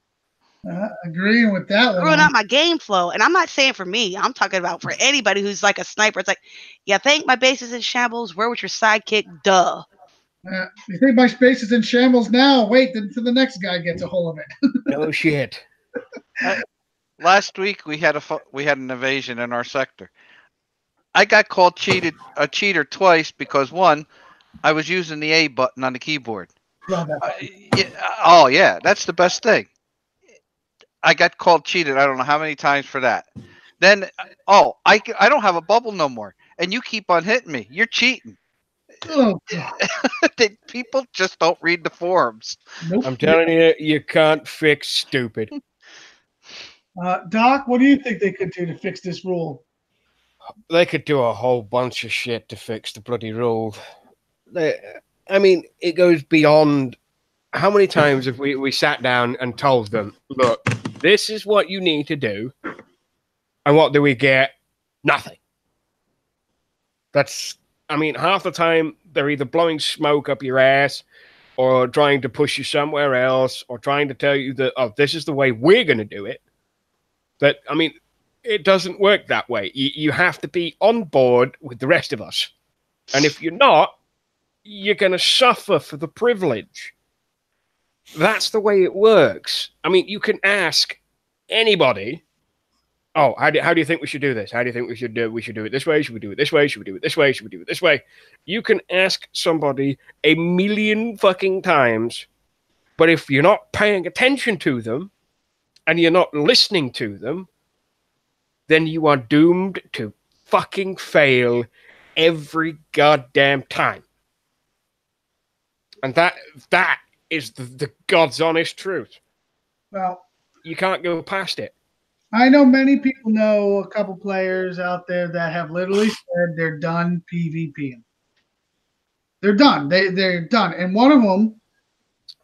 agreeing with that one. Screwing up my game flow. And I'm not saying for me. I'm talking about for anybody who's like a sniper. It's like, you think my base is in shambles? Where was your sidekick? Duh. You think my space is in shambles now? Wait until the next guy gets a hold of it. No shit. Last week we had an invasion in our sector. I got called a cheater twice because one, I was using the A button on the keyboard. Love that. Oh yeah, that's the best thing. I got called cheated. I don't know how many times for that. Then I don't have a bubble no more, and you keep on hitting me. You're cheating. Oh, God. People just don't read the forums. Nope. I'm telling you, you can't fix stupid. Doc, what do you think they could do to fix this rule? They could do a whole bunch of shit to fix the bloody rule. I mean, it goes beyond. How many times have we sat down and told them, look, this is what you need to do. And what do we get? Nothing. I mean, half the time they're either blowing smoke up your ass or trying to push you somewhere else or trying to tell you that, oh, this is the way we're going to do it. But, I mean, it doesn't work that way. You have to be on board with the rest of us. And if you're not, you're going to suffer for the privilege. That's the way it works. I mean, you can ask anybody, oh, how do you think we should do this? How do you think we should do it this way? Should we do it this way? Should we do it this way? Should we do it this way? You can ask somebody a million fucking times, but if you're not paying attention to them and you're not listening to them, then you are doomed to fucking fail every goddamn time. And that is the God's honest truth. Well, You can't go past it. I know many people know a couple players out there that have literally said they're done PvPing. They're done. They're done. And one of them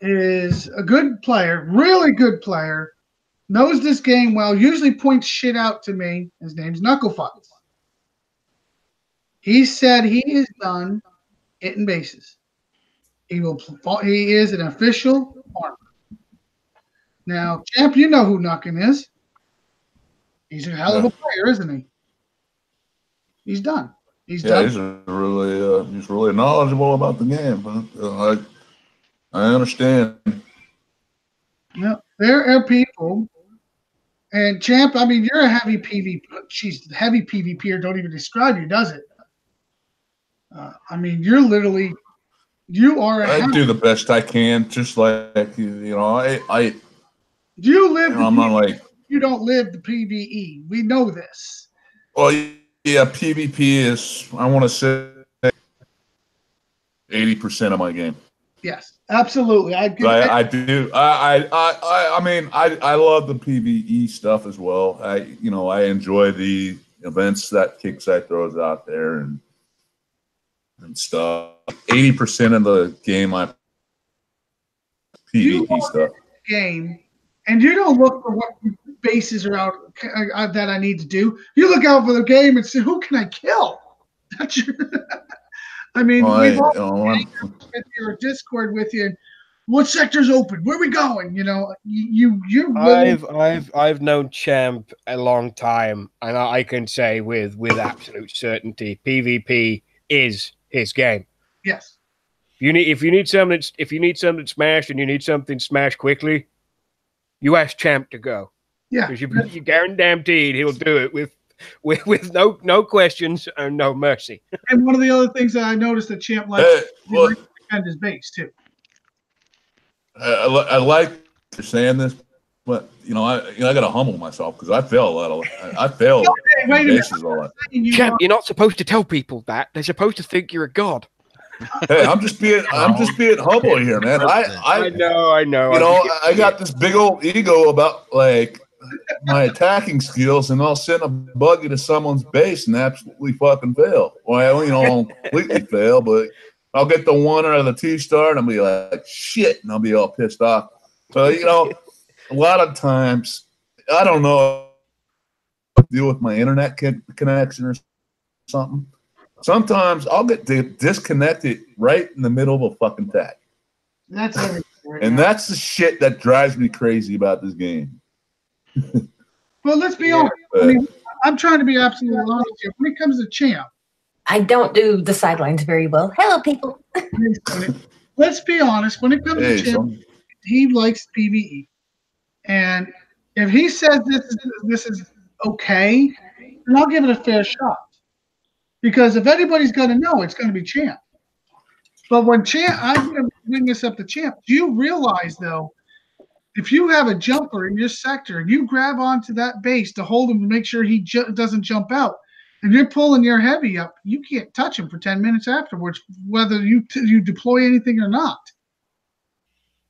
is a good player, really good player, knows this game well, usually points shit out to me. His name's Knucklefuck. He said he is done hitting bases. He will. He is an official farmer. Now, champ, you know who Knuckin is. He's a hell of a player, isn't he? He's done. He's Yeah, done. he's really knowledgeable about the game. But, I understand. Yeah, there are people, and champ. I mean, you're a heavy PvP. She's heavy PvPer. Don't even describe you, does it? I mean, you're literally. You are a. I do the best I can, just like you know. You live. I'm not like. You don't live the PvE. We know this. Well, yeah, PvP is. I want to say 80% of my game. Yes, absolutely. I do. I mean, I love the PvE stuff as well. I enjoy the events that Kickside throws out there and stuff. 80% of the game, I PvP stuff. Game, and you don't look for what bases are out that I need to do. You look out for the game and say, who can I kill? That's your. I mean, we've all with your Discord with you. What sector's open? Where are we going? You know, you. I've known Champ a long time, and I can say with absolute certainty, PvP is his game. Yes. If you need something smashed and you need something smashed quickly, you ask Champ to go. Yeah. Because you guaranteed he'll do it with no questions and no mercy. And one of the other things that I noticed that Champ likes to defend his base too. I like you're saying this, but I got to humble myself because I fail a lot. I fail bases a lot. Champ, you're not supposed to tell people that. They're supposed to think you're a god. Hey, I'm just being humble here, man. I know. I got this big old ego about like my attacking skills, and I'll send a buggy to someone's base and absolutely fucking fail. Well, I won't completely fail, but I'll get the 1 or the 2-star, and I'll be like, shit, and I'll be all pissed off. So, a lot of times, I don't know, deal with my internet connection or something. Sometimes I'll get disconnected right in the middle of a fucking tag. That's and that's the shit that drives me crazy about this game. Well, let's be honest. I mean, I'm trying to be absolutely honest here. When it comes to Champ, I don't do the sidelines very well. Hello, people. Let's be honest. When it comes to Champ, he likes PvE, and if he says this is okay, then I'll give it a fair shot. Because if anybody's going to know, it's going to be Champ. But when Champ, I'm going to bring this up to Champ. Do you realize, though, if you have a jumper in your sector and you grab onto that base to hold him to make sure he doesn't jump out, and you're pulling your heavy up, you can't touch him for 10 minutes afterwards, whether you deploy anything or not.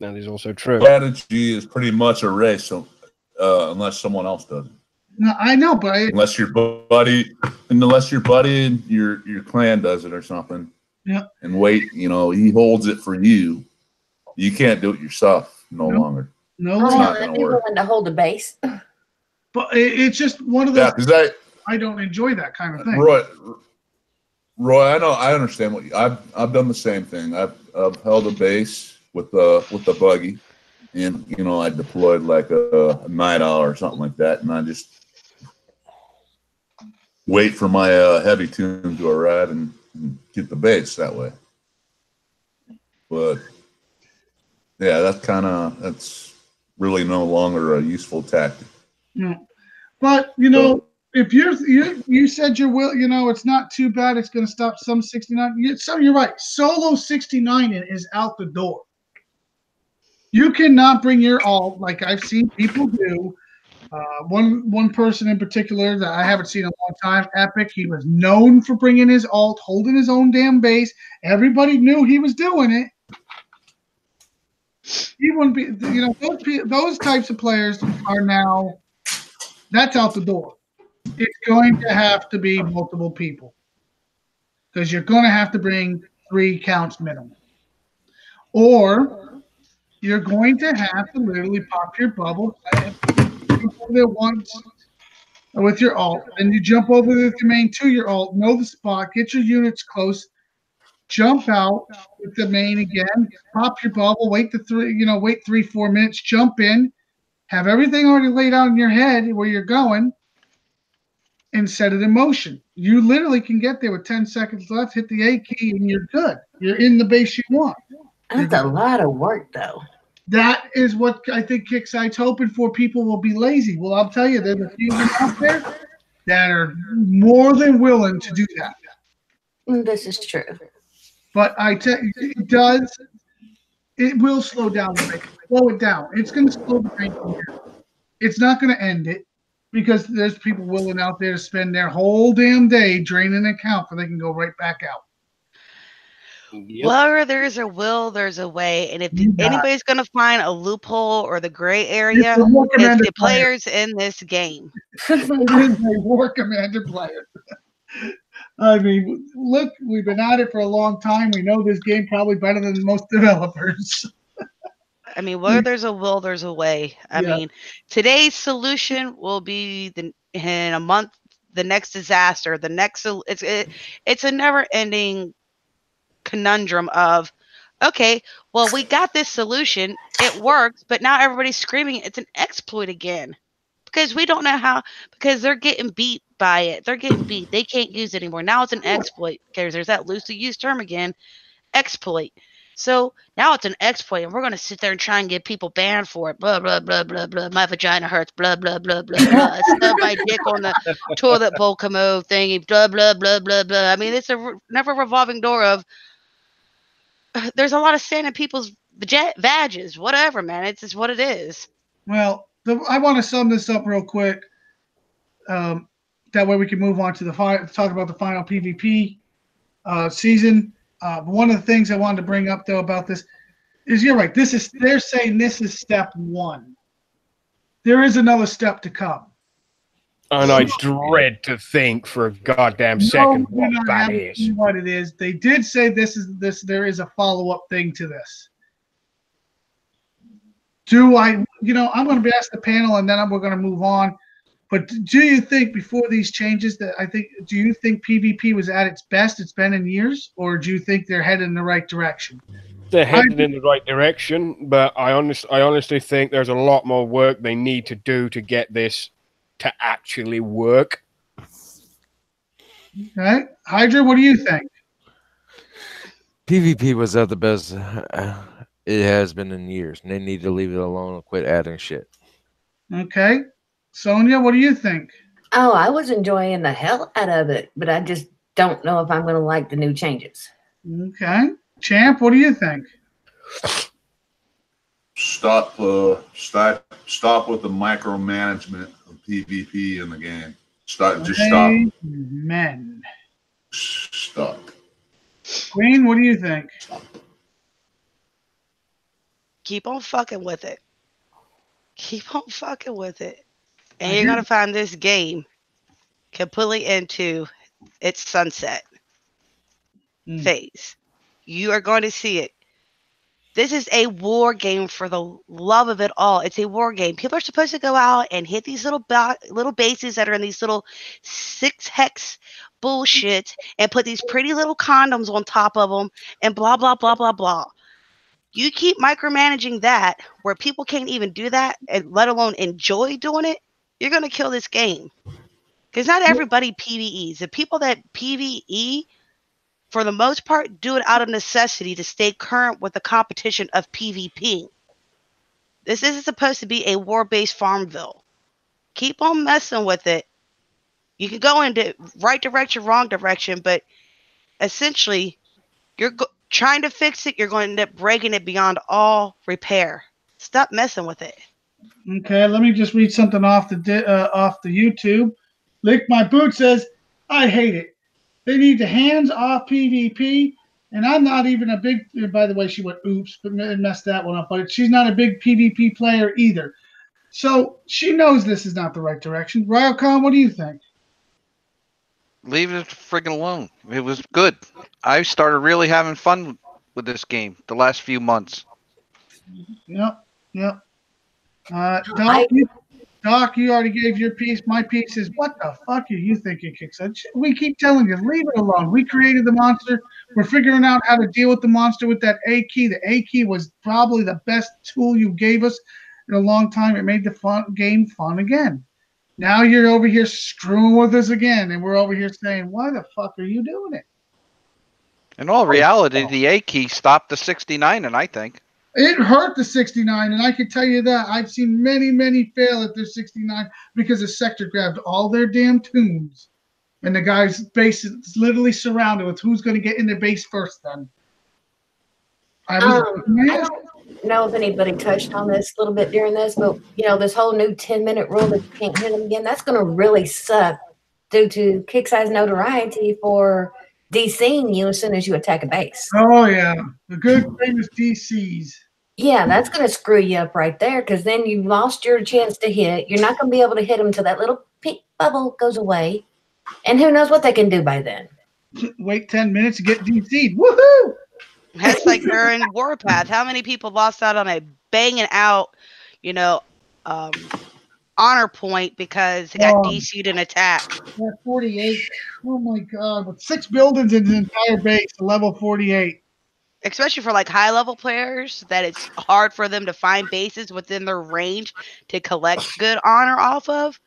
That is also true. Strategy is pretty much a race, so unless someone else does it. No, I know, but unless your buddy and your clan does it or something. Yeah. And wait, he holds it for you. You can't do it yourself no longer. No, it's not going to work. To hold a base. But it's just one of those. Yeah, because I don't enjoy that kind of thing. Roy, I understand what I've done the same thing. I've held a base with the buggy, and I deployed like a night owl or something like that, and I just wait for my heavy tune to arrive and get the base that way. But yeah, that's really no longer a useful tactic. Yeah. But if you said you will, it's not too bad. It's going to stop some 69. You're right. Solo 69 is out the door. You cannot bring your alt like I've seen people do. One person in particular that I haven't seen in a long time, Epic. He was known for bringing his alt, holding his own damn base. Everybody knew he was doing it. He wouldn't be. Those types of players are now. That's out the door. It's going to have to be multiple people because you're going to have to bring 3 counts minimum, or you're going to have to literally pop your bubble. There once with your alt, and you jump over with your main to your alt, know the spot, get your units close, jump out with the main again, pop your bubble, wait 3-4 minutes, jump in, have everything already laid out in your head where you're going, and set it in motion. You literally can get there with 10 seconds left, hit the A key, and you're good. You're in the base you want. That's a lot of work, though. That is what I think Kicksite's hoping for. People will be lazy. Well, I'll tell you, there's a few of them out there that are more than willing to do that. This is true. But I tell you, it will slow down the bank. Slow it down. It's going to slow the bank here. It's not going to end it because there's people willing out there to spend their whole damn day draining an account so they can go right back out. Yep. Where there's a will, there's a way. And if anybody's going to find a loophole or the gray area, It's a War it's Commander the players in this game. It is a War Commander player. I mean, look, we've been at it for a long time. We know this game probably better than most developers. I mean, where there's a will, there's a way. I mean, today's solution will be in a month, the next disaster, the next. It's a never-ending conundrum of, okay, well, we got this solution, it works, but now everybody's screaming it's an exploit again because we don't know how, because they're getting beat by it. They're getting beat. They can't use it anymore. Now it's an exploit because there's that loosely used term again, exploit. So now it's an exploit, and we're going to sit there and try and get people banned for it. Blah, blah, blah, blah, blah. My vagina hurts. Blah, blah, blah, blah, blah. I stubbed my dick on the toilet bowl commode thingy. Blah, blah, blah, blah, blah. I mean, it's a never revolving door of, there's a lot of sand in people's vages. Whatever, man. It's just what it is. Well, I want to sum this up real quick. That way we can move on to talk about the final PvP season. One of the things I wanted to bring up, though, about this is you're right. They're saying this is step one. There is another step to come. And I dread to think for a goddamn second what that is. What it is. They did say there is a follow-up thing to this. I'm going to ask the panel and then we're going to move on. But do you think before these changes do you think PvP was at its best it's been in years, or do you think they're headed in the right direction? They're headed in the right direction, but I honestly think there's a lot more work they need to do to get this to actually work. Okay. Hydra, what do you think? PvP was at the best it has been in years, and they need to leave it alone and quit adding shit. Okay. Sonia, what do you think? Oh, I was enjoying the hell out of it, but I just don't know if I'm going to like the new changes. Okay. Champ, what do you think? Stop with the micromanagement of PvP in the game. Stop. Amen. Stop. Queen, what do you think? Keep on fucking with it. Keep on fucking with it. And you're going to find this game completely into its sunset phase. You are going to see it. This is a war game for the love of it all. It's a war game. People are supposed to go out and hit these little bases that are in these little 6-hex bullshit and put these pretty little condoms on top of them and blah, blah, blah, blah, blah. You keep micromanaging that where people can't even do that, and let alone enjoy doing it, you're going to kill this game. Because not everybody PvEs. The people that PvE, for the most part, do it out of necessity to stay current with the competition of PvP. This isn't supposed to be a war-based Farmville. Keep on messing with it. You can go into right direction, wrong direction, but essentially, you're trying to fix it, you're going to end up breaking it beyond all repair. Stop messing with it. Okay, let me just read something off the YouTube. Lick My Boot says, I hate it. They need the hands-off PvP, and I'm not even a big, by the way, she went oops, but messed that one up, but she's not a big PvP player either. So she knows this is not the right direction. Ryocon, what do you think? Leave it friggin' alone. It was good. I started really having fun with this game the last few months. Yep. Doc, you already gave your piece. My piece is, what the fuck are you thinking, Kickside? We keep telling you, leave it alone. We created the monster. We're figuring out how to deal with the monster with that A key. The A key was probably the best tool you gave us in a long time. It made the game fun again. Now you're over here screwing with us again, and we're over here saying, why the fuck are you doing it? In all reality, the A key stopped the 69, and I think. It hurt the 69, and I can tell you that. I've seen many, many fail at their 69 because the sector grabbed all their damn tunes. And the guy's base is literally surrounded with who's going to get in the base first then. I don't know if anybody touched on this a little bit during this, but, this whole new 10-minute rule that you can't hit them again, that's going to really suck due to Kick-Size notoriety for DCing you as soon as you attack a base. Oh, yeah. The good famous DCs. Yeah, that's going to screw you up right there because then you lost your chance to hit. You're not going to be able to hit them until that little pink bubble goes away. And who knows what they can do by then. Wait 10 minutes to get DC'd. Woohoo! That's like during Warpath. How many people lost out on a banging out, honor point because it got DC'd an attack? 48. Oh my god. With 6 buildings in the entire base, level 48. Especially for like high level players, that it's hard for them to find bases within their range to collect good honor off of.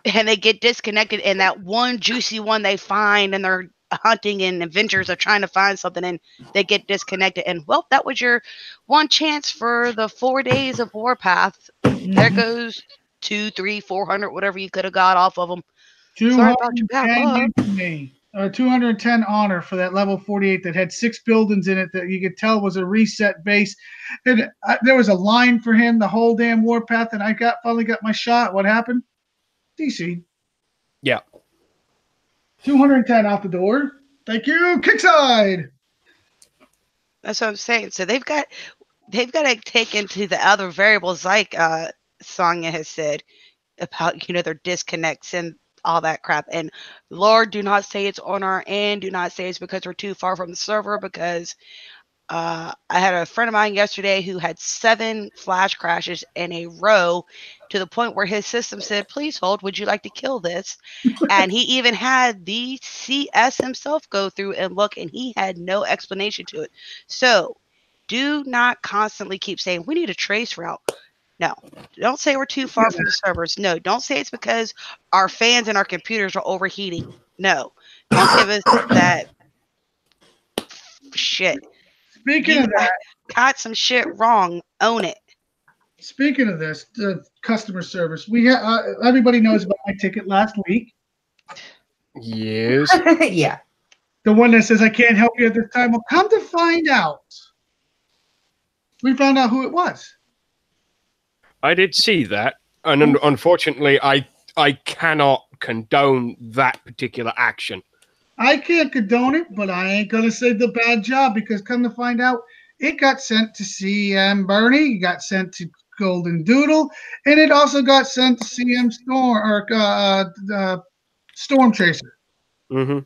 And they get disconnected, and that one juicy one they find, and they're hunting and adventures are trying to find something, and they get disconnected. And well, that was your one chance for the 4 days of Warpath. There goes 200, 300, 400, whatever you could have got off of them. Sorry about your bad luck. 210 honor for that level 48 that had 6 buildings in it that you could tell was a reset base. And there was a line for him the whole damn Warpath, and I finally got my shot. What happened? DC. Yeah. 210 out the door. Thank you, Kickside. That's what I'm saying. So they've got to take into the other variables, like Sonya has said about their disconnects and all that crap. And Lord, do not say it's on our end. Do not say it's because we're too far from the server, because I had a friend of mine yesterday who had 7 flash crashes in a row, to the point where his system said, please hold, would you like to kill this? And he even had the CS himself go through and look, and he had no explanation to it. So do not constantly keep saying, we need a trace route. No, don't say we're too far from the servers. No, don't say it's because our fans and our computers are overheating. No, don't give us that shit. Speaking of that, got some shit wrong. Own it. Speaking of this, the customer service, everybody knows about my ticket last week. Yes. Yeah. The one that says I can't help you at this time. Well, come to find out, we found out who it was. I did see that, and unfortunately, I cannot condone that particular action. I can't condone it, but I ain't going to say the bad job, because come to find out, it got sent to CM Bernie, it got sent to Golden Doodle, and it also got sent to CM Storm, or Storm Chaser. Mm-hmm.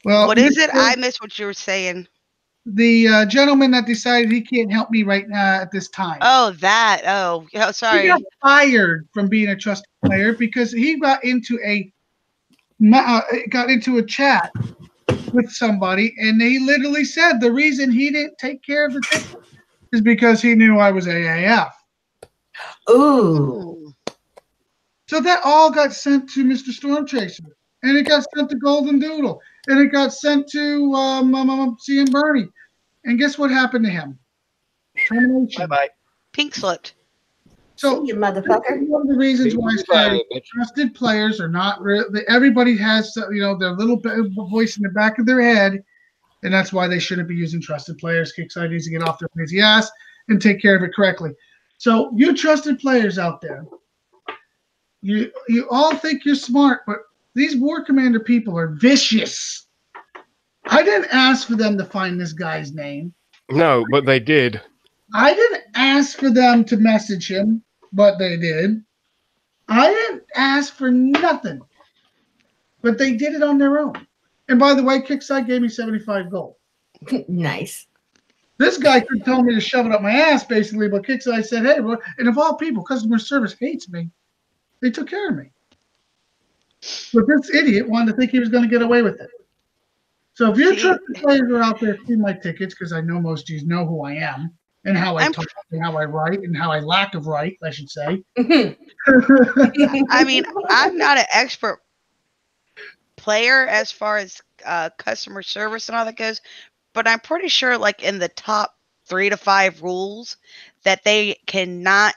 Well, what is it? I missed what you were saying. The gentleman that decided he can't help me right now at this time. Oh, that. Oh, sorry. He got fired from being a trusted player because he got into a chat with somebody, and he literally said the reason he didn't take care of the ticket is because he knew I was AAF. Ooh. So that all got sent to Mr. Storm Chaser, and it got sent to Golden Doodle, and it got sent to CM Bernie. And guess what happened to him? Termination. Bye-bye. Pink slipped. So, you motherfucker. One of the reasons why I say trusted players are not everybody has, their little voice in the back of their head, and that's why they shouldn't be using trusted players. Kickside needs to get off their crazy ass and take care of it correctly. So, you trusted players out there, you all think you're smart, but these War Commander people are vicious. I didn't ask for them to find this guy's name. No, but they did. I didn't ask for them to message him, but they did. I didn't ask for nothing, but they did it on their own. And by the way, Kickside gave me 75 gold. Nice. This guy could tell me to shove it up my ass, basically, but Kickside said, hey, and of all people, customer service hates me. They took care of me. But this idiot wanted to think he was going to get away with it. So if your trusted players are out there see my tickets, because I know most of you know who I am and how I talk and how I write and how I lack of write, I should say. I mean, I'm not an expert player as far as customer service and all that goes, but I'm pretty sure like in the top 3 to 5 rules that they cannot,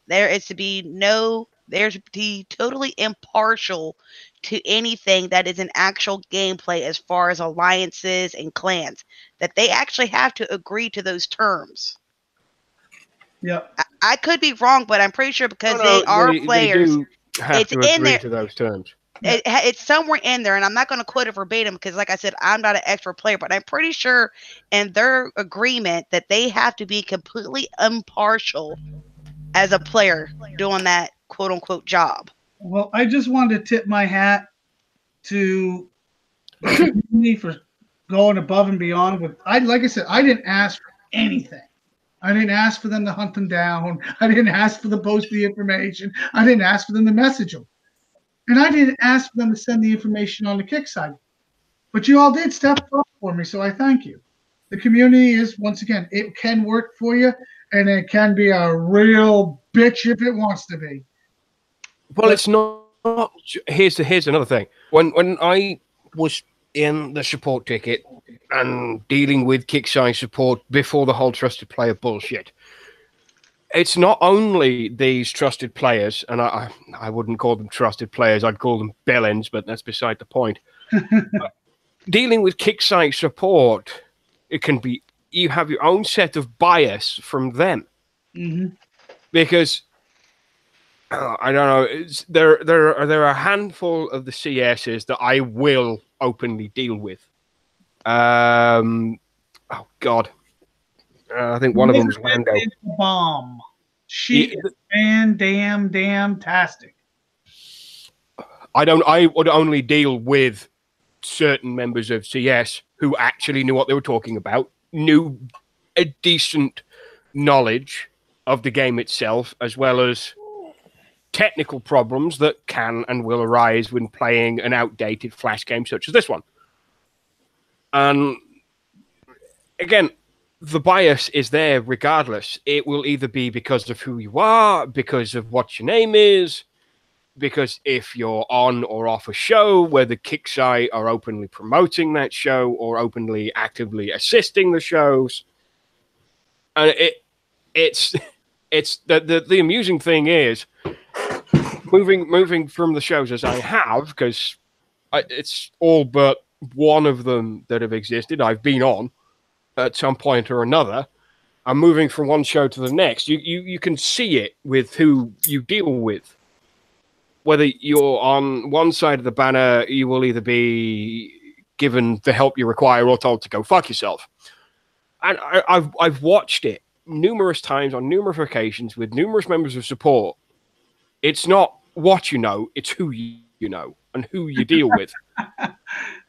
there's to be totally impartial to anything that is an actual gameplay as far as alliances and clans, that they actually have to agree to those terms. Yep. I could be wrong, but I'm pretty sure because they are players. They do have it's to in agree there. to those terms. It's somewhere in there, and I'm not going to quote it verbatim because, like I said, I'm not an expert player, but I'm pretty sure in their agreement that they have to be completely impartial as a player doing that quote-unquote job. Well, I just wanted to tip my hat to the community for going above and beyond. Like I said, I didn't ask for anything. I didn't ask for them to hunt them down. I didn't ask for them to post the information. I didn't ask for them to message them. And I didn't ask for them to send the information on the Kick side. But you all did step up for me, so I thank you. The community is, once again, it can work for you, and it can be a real bitch if it wants to be. Well, it's not. Here's another thing. When I was in the support ticket and dealing with Kickside support before the whole trusted player bullshit, it's not only these trusted players, and I wouldn't call them trusted players, I'd call them bellends, but that's beside the point. Dealing with Kickside support, it can be, you have your own set of bias from them. Mm-hmm. Because, I don't know, there are a handful of the CSs that I will openly deal with. Oh, God. I think one of them was Lando. Bomb. She is damn-tastic. I would only deal with certain members of CS who actually knew what they were talking about, knew a decent knowledge of the game itself, as well as technical problems that can and will arise when playing an outdated Flash game such as this one. And again, the bias is there regardless. It will either be because of who you are, because of what your name is, because if you're on or off a show, whether Kickside are openly promoting that show or openly actively assisting the shows. And it's the amusing thing is moving from the shows as I have, because it's all but one of them that have existed I've been on at some point or another. I'm moving from one show to the next. You can see it with who you deal with. Whether you're on one side of the banner, you will either be given the help you require or told to go fuck yourself. And I've watched it numerous times on numerous occasions with numerous members of support. It's not what you know, it's who you know and who you deal with.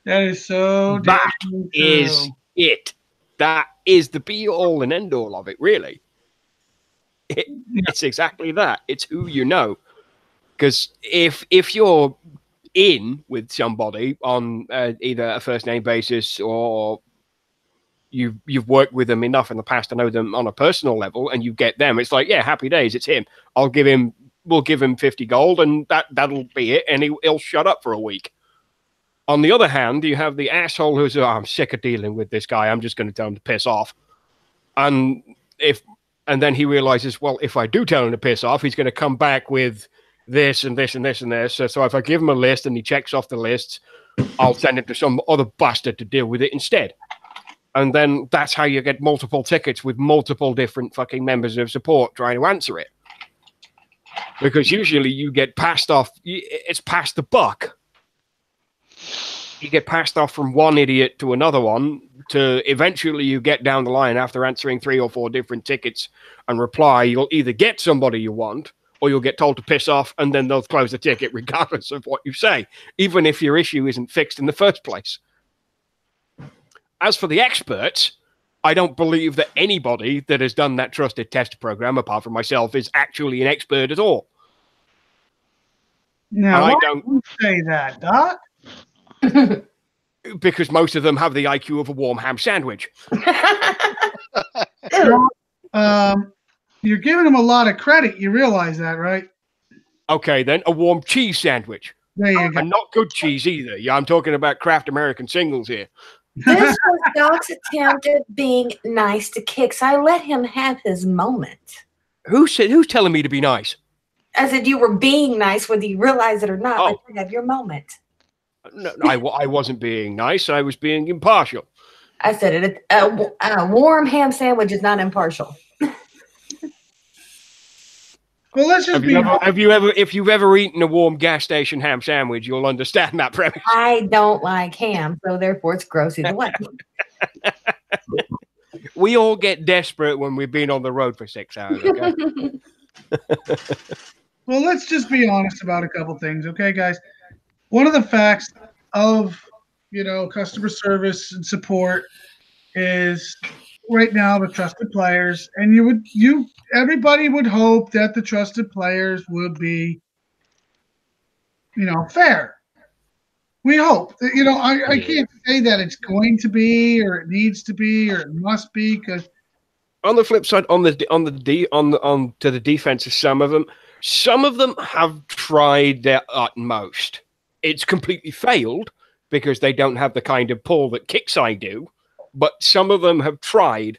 That is so That is it. That is the be-all and end-all of it, really. It's exactly that. It's who you know. Because if you're in with somebody on either a first-name basis or you've worked with them enough in the past to know them on a personal level, and you get them, it's like, yeah, happy days, it's him. We'll give him 50 gold, and that'll be it, and he'll shut up for a week. On the other hand, you have the asshole who's, I'm sick of dealing with this guy, I'm just going to tell him to piss off. And then he realizes, well, if I do tell him to piss off, he's going to come back with this and this and this and this. So if I give him a list and he checks off the lists, I'll send it to some other bastard to deal with it instead. And then that's how you get multiple tickets with multiple different fucking members of support trying to answer it. Because usually you get passed off, it's past the buck. You get passed off from one idiot to another one, to eventually you get down the line after answering 3 or 4 different tickets and reply, you'll either get somebody you want, or you'll get told to piss off, and then they'll close the ticket regardless of what you say, even if your issue isn't fixed in the first place. As for the experts, I don't believe that anybody that has done that trusted test program, apart from myself, is actually an expert at all. Now, I why don't- do you say that, Doc? because most of them have the IQ of a warm ham sandwich. You're giving them a lot of credit. You realize that, right? Okay, then a warm cheese sandwich. There you go. And not good cheese either. Yeah, I'm talking about Kraft American singles here. This was Doc's attempt at being nice to Kix. I let him have his moment. Who's telling me to be nice? I said you were being nice, whether you realize it or not. Oh. Let you have your moment. No, I wasn't being nice. I was being impartial. I said it. A warm ham sandwich is not impartial. Well, let's just be. If you've ever eaten a warm gas station ham sandwich, you'll understand that premise. I don't like ham, so therefore it's gross either way. We all get desperate when we've been on the road for 6 hours. Okay? Well, let's just be honest about a couple things, okay, guys? One of the facts of customer service and support is right now the trusted players, and everybody would hope that the trusted players would be, fair. We hope. I can't say that it's going to be, or it needs to be, or it must be, because on the flip side, to the defense of some of them have tried their utmost. It's completely failed because they don't have the kind of pull that Kixeye do. But some of them have tried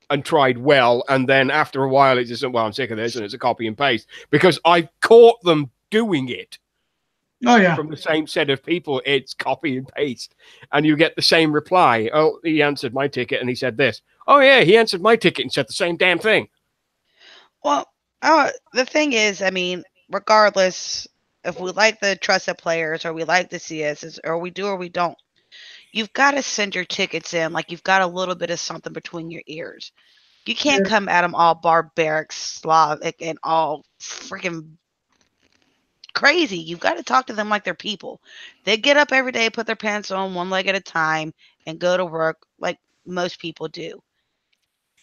and tried well, and then after a while, it's just, well, I'm sick of this, and it's a copy and paste because I've caught them doing it. Oh yeah, from the same set of people, it's copy and paste, and you get the same reply. Oh, he answered my ticket, and he said this. Oh yeah, he answered my ticket and said the same damn thing. Well, the thing is, I mean, regardless if we like the trusted players or we like the CSs or we do or we don't, you've got to send your tickets in like you've got a little bit of something between your ears. You can't come at them all barbaric, Slavic, and all freaking crazy. You've got to talk to them like they're people. They get up every day, put their pants on one leg at a time, and go to work like most people do.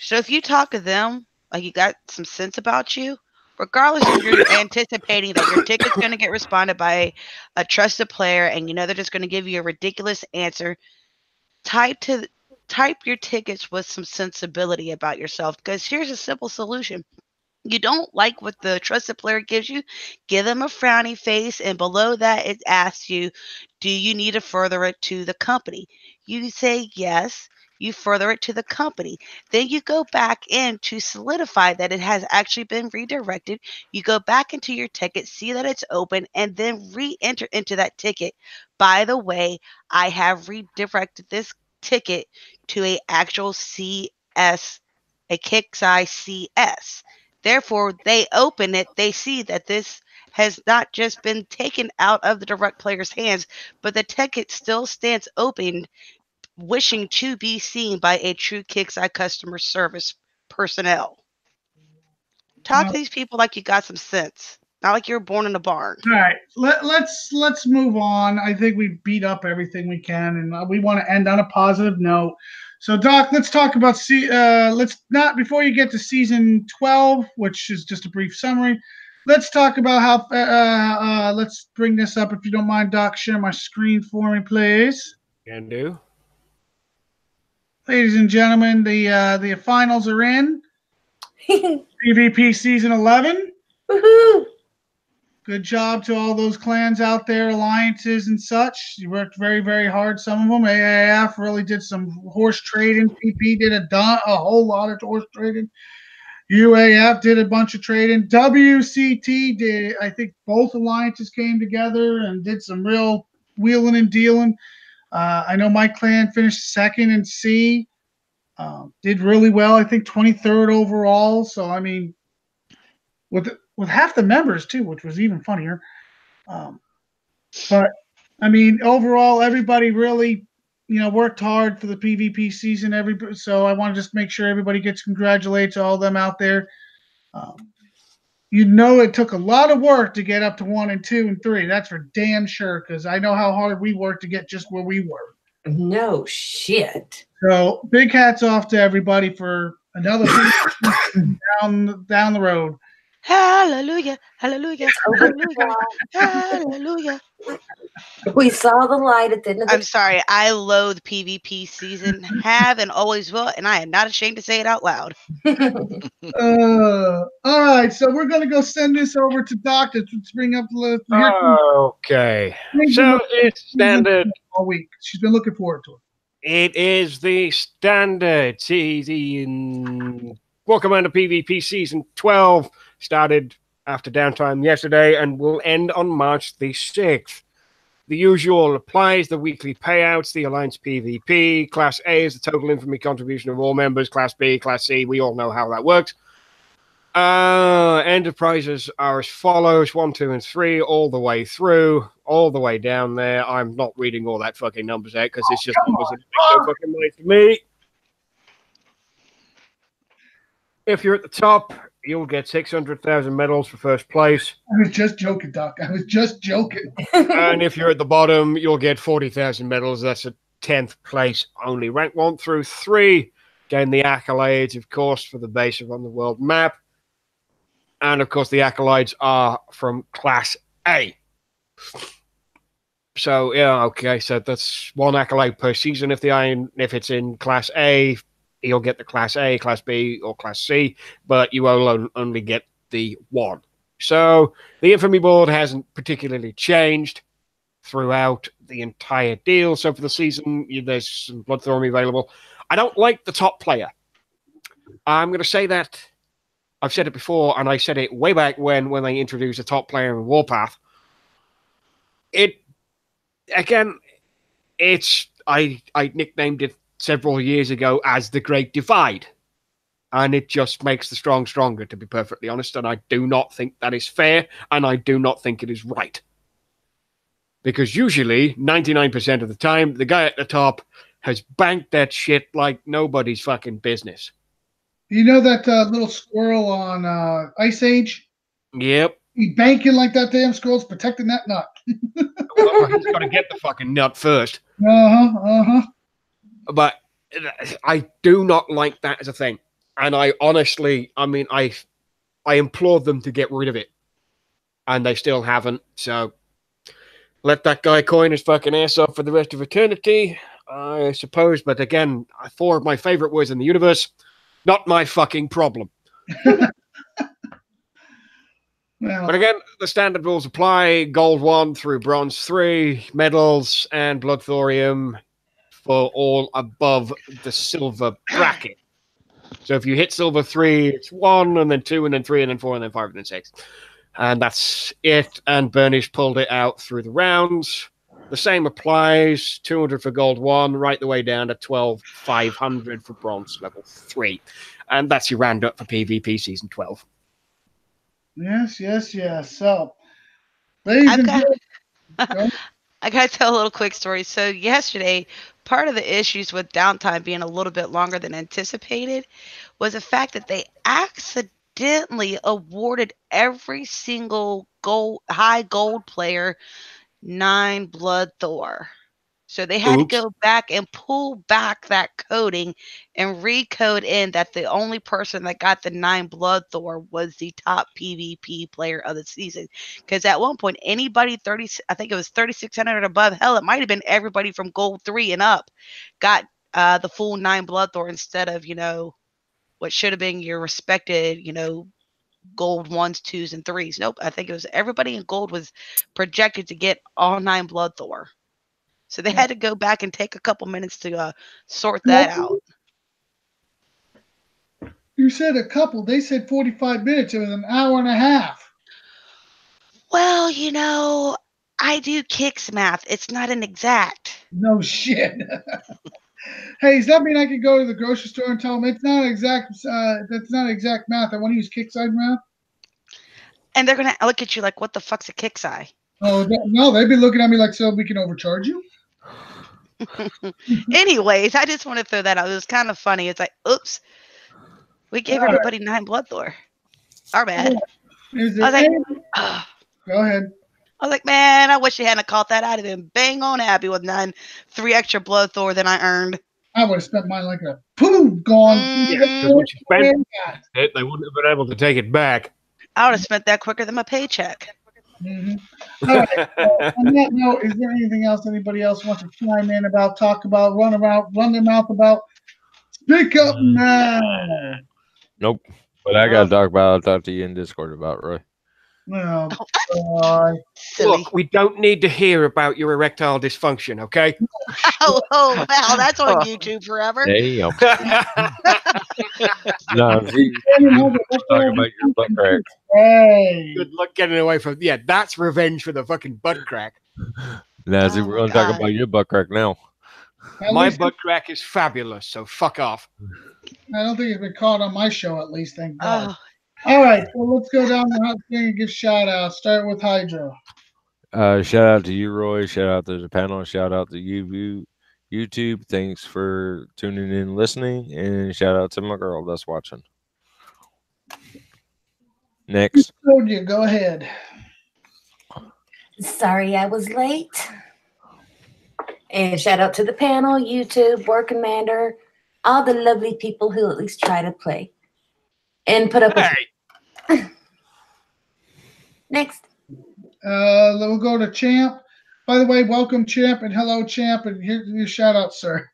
So if you talk to them like you got some sense about you, regardless if you're anticipating that your ticket's going to get responded by a trusted player and you know they're just going to give you a ridiculous answer, type your tickets with some sensibility about yourself, because here's a simple solution. You don't like what the trusted player gives you, give them a frowny face, and below that it asks you, do you need to further it to the company? You say yes. You further it to the company. Then you go back in to solidify that it has actually been redirected. You go back into your ticket, see that it's open, and then re-enter into that ticket. By the way, I have redirected this ticket to a actual CS, a Kixeye CS. Therefore, they open it, they see that this has not just been taken out of the direct player's hands, but the ticket still stands open, wishing to be seen by a true Kixeye customer service personnel. Talk to these people like you got some sense, not like you were born in a barn. All right, let's move on. I think we beat up everything we can, and we want to end on a positive note. So, Doc, let's talk about before you get to season 12, which is just a brief summary. Let's talk about how. Let's bring this up if you don't mind, Doc. Share my screen for me, please. Can do. Ladies and gentlemen, the finals are in. PvP season 11. Woohoo! Good job to all those clans out there, alliances and such. You worked very, very hard. Some of them. AAF really did some horse trading. PP did a whole lot of horse trading. UAF did a bunch of trading. WCT did. I think both alliances came together and did some real wheeling and dealing. I know my clan finished second in C. Did really well. I think 23rd overall. So I mean, with half the members too, which was even funnier. But I mean, overall, everybody really, worked hard for the PvP season. So I want to just make sure everybody gets congratulated to all them out there. It took a lot of work to get up to 1 and 2 and 3. That's for damn sure, because I know how hard we worked to get just where we were. No shit. So big hats off to everybody for another down the road. Hallelujah, hallelujah, hallelujah, hallelujah. We saw the light at the end of the I'm sorry, I loathe PvP season, have and always will, and I am not ashamed to say it out loud. All right, so we're gonna go send this over to Doc to bring up the Okay. So it's standard. all week. She's been looking forward to it. It is the standard season. War Commander PvP Season 12 started after downtime yesterday and will end on March the 6th. The usual applies, the weekly payouts, the Alliance PvP. Class A is the total infamy contribution of all members. Class B, Class C, we all know how that works. Enterprises are as follows: 1, 2, and 3, all the way through, all the way down there. I'm not reading all that fucking numbers out because it's just numbers that make no fucking money to me. If you're at the top, you'll get 600,000 medals for first place. I was just joking, Doc. I was just joking. And if you're at the bottom, you'll get 40,000 medals. That's a 10th place only. Rank 1 through 3 gain the accolades, of course, for the base on the world map. And, of course, the accolades are from Class A. So, yeah, okay, so that's one accolade per season. If it's in Class A, you'll get the Class A, Class B, or Class C, but you will only get the one. So the infamy board hasn't particularly changed throughout the entire deal. So for the season, there's some Bloodthorn available. I don't like the top player. I'm going to say that. I've said it before, and I said it way back when they introduced a top player in Warpath. I nicknamed it several years ago as the Great Divide. And it just makes the strong stronger, to be perfectly honest. And I do not think that is fair, and I do not think it is right. Because usually, 99% of the time, the guy at the top has banked that shit like nobody's fucking business. You know that little squirrel on Ice Age? Yep. He banking like that damn squirrel's protecting that nut. Well, he's got to get the fucking nut first. But I do not like that as a thing. And I honestly, I implored them to get rid of it. And they still haven't. So let that guy coin his fucking ass off for the rest of eternity, I suppose. But again, 4 of my favorite words in the universe, not my fucking problem. Well, but again, the standard rules apply. Gold 1 through Bronze 3, medals, and Blood Thorium for all above the silver bracket. So if you hit silver 3, it's 1, and then 2, and then 3, and then 4, and then 5, and then 6. And that's it. And Burnish pulled it out through the rounds. The same applies. 200 for gold 1, right the way down to 12,500 for bronze level 3. And that's your roundup for PvP Season 12. Yes. So, ladies and gentlemen, I got to tell a little quick story. So yesterday, part of the issues with downtime being a little bit longer than anticipated was the fact that they accidentally awarded every single high gold player 9 Blood Thor. So they had to go back and pull back that coding and recode in that the only person that got the 9 Blood Thor was the top PvP player of the season. Because at one point, anybody I think it was 3,600 and above, hell, it might have been everybody from gold 3 and up, got the full 9 Blood Thor instead of, what should have been your respected, gold 1s, 2s, and 3s. Nope, I think it was everybody in gold was projected to get all 9 Blood Thor. So they had to go back and take a couple minutes to sort that out. You said a couple. They said 45 minutes. It was an hour and a half. Well, I do kicks math. It's not an exact. No shit. Hey, does that mean I could go to the grocery store and tell them it's not exact? That's not exact math. I want to use kickside math. And they're gonna look at you like, "What the fuck's a kickside?" Oh no, they'd be looking at me like, "So we can overcharge you." Anyways, I just want to throw that out. It was kind of funny. It's like, oops, we gave everybody 9 Blood Thor. Our bad. Go ahead. I was like, man, I wish you hadn't caught that. I'd have been bang on happy with 3 extra Blood Thor than I earned. I would have spent mine like a poof gone. Yeah, because once you spent it, they wouldn't have been able to take it back. I would have spent that quicker than my paycheck. Mhm. All right. On that note, is there anything else anybody else wants to chime in about, talk about, run their mouth about? Speak up now. Nope. But I got to talk about. I'll talk to you in Discord about, Roy. Oh, God. Silly. Look, we don't need to hear about your erectile dysfunction, okay? Oh, wow, that's on YouTube forever. Damn. No, see, talk about your butt crack. Hey. Good luck getting away from. Yeah, that's revenge for the fucking butt crack. Now, see, Oh we're my going to talk God. about your butt crack now. At My least- butt crack is fabulous, so fuck off. I don't think it's been caught on my show, at least, thank God. Oh, All right, so let's go down the hot thing and give shout outs. Start with Hydro. Shout out to you, Roy. Shout out to the panel. Shout out to you, YouTube. Thanks for tuning in and listening. And shout out to my girl that's watching. Next. Told you, go ahead. Sorry I was late. And shout out to the panel, YouTube, War Commander, all the lovely people who at least try to play and put up with Hey, Next. We'll go to Champ. By the way, welcome, Champ, and hello, Champ, and here's your shout out, sir.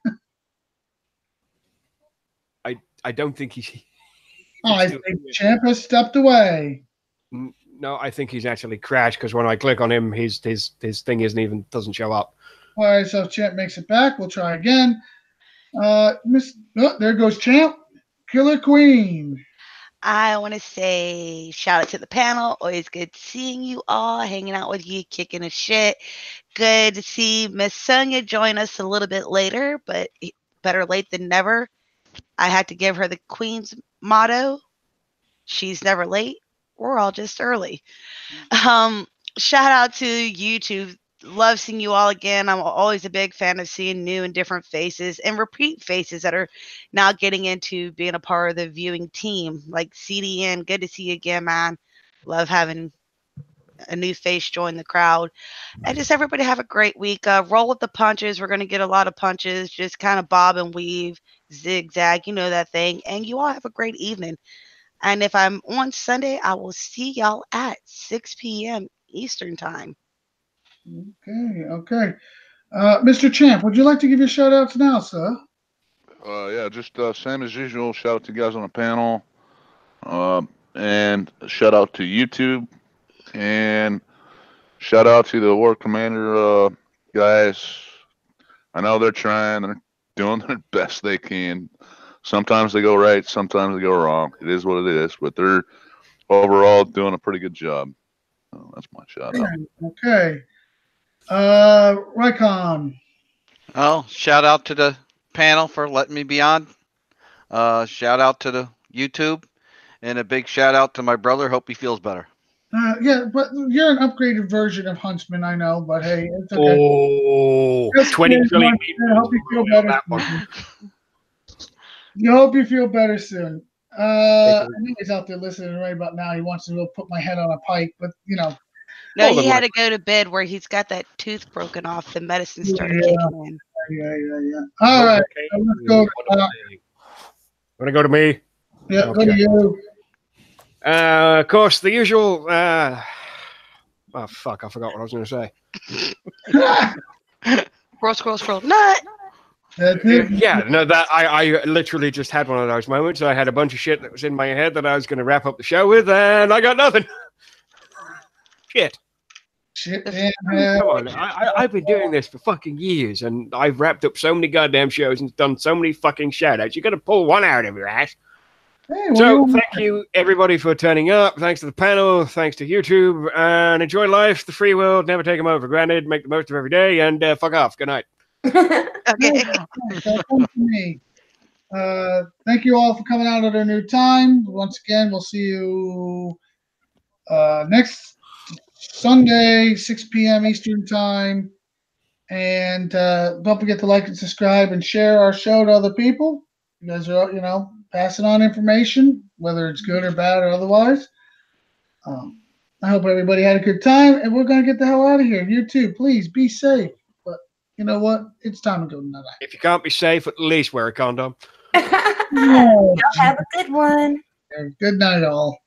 I don't think he's. I think Champ has stepped away. No, I think he's actually crashed because when I click on him, his thing doesn't show up. All right, so if Champ makes it back, we'll try again. There goes Champ. Killer Queen. I want to say shout out to the panel. Always good seeing you all, hanging out with you, kicking a shit. Good to see Miss Sonia join us a little bit later, but better late than never. I had to give her the Queen's motto. She's never late. We're all just early. Shout out to YouTube. Love seeing you all again. I'm always a big fan of seeing new and different faces and repeat faces that are now getting into being a part of the viewing team. Like CDN, good to see you again, man. Love having a new face join the crowd. And just everybody have a great week. Roll with the punches. We're going to get a lot of punches. Just kind of bob and weave, zigzag. You know that thing. And you all have a great evening. And if I'm on Sunday, I will see y'all at 6 p.m. Eastern time. Okay. Mr. Champ, would you like to give your shout outs now, sir? Yeah, just same as usual. Shout out to you guys on the panel. And shout out to YouTube. And shout out to the War Commander guys. I know they're trying. They're doing their best they can. Sometimes they go right. Sometimes they go wrong. It is what it is. But they're overall doing a pretty good job. So that's my shout out. Okay. Rycon. Oh, shout out to the panel for letting me be on. Shout out to the YouTube. And a big shout out to my brother. Hope he feels better. Yeah, but you're an upgraded version of Huntsman, I know, but hey, it's okay. Oh, Just 20 kidding, trillion Huntsman. I hope you feel better. That one. I hope you feel better soon. I know he's out there listening right about now. He wants to go put my head on a pike, but you know. No, Hold he on, had to go to bed where he's got that tooth broken off. The medicine started Yeah. kicking in. Yeah. All right, so let's go. Want to go to me? Yeah, go Okay. to you. Of course, the usual. Oh fuck! I forgot what I was going to say. Scroll. Nut. That's it. Yeah, no, that I literally just had one of those moments. I had a bunch of shit that was in my head that I was going to wrap up the show with, and I got nothing. Shit. Shit, Come man. on, I've been doing this for fucking years, and I've wrapped up so many goddamn shows and done so many fucking shout-outs. You got to pull one out of your ass. Hey, So well, thank you everybody for turning up. Thanks to the panel. Thanks to YouTube. And enjoy life, the free world. Never take a moment for granted. Make the most of every day. And fuck off. Good night. Okay. so come to me. Thank you all for coming out at a new time. Once again, we'll see you next Sunday, 6 p.m. Eastern time. And don't forget to like and subscribe and share our show to other people. You guys are, passing on information, whether it's good or bad or otherwise. I hope everybody had a good time, and we're going to get the hell out of here. You too. Please be safe. But you know what? It's time to go night. If you can't be safe, at least wear a condom. Y'all have a good one. Good night, all.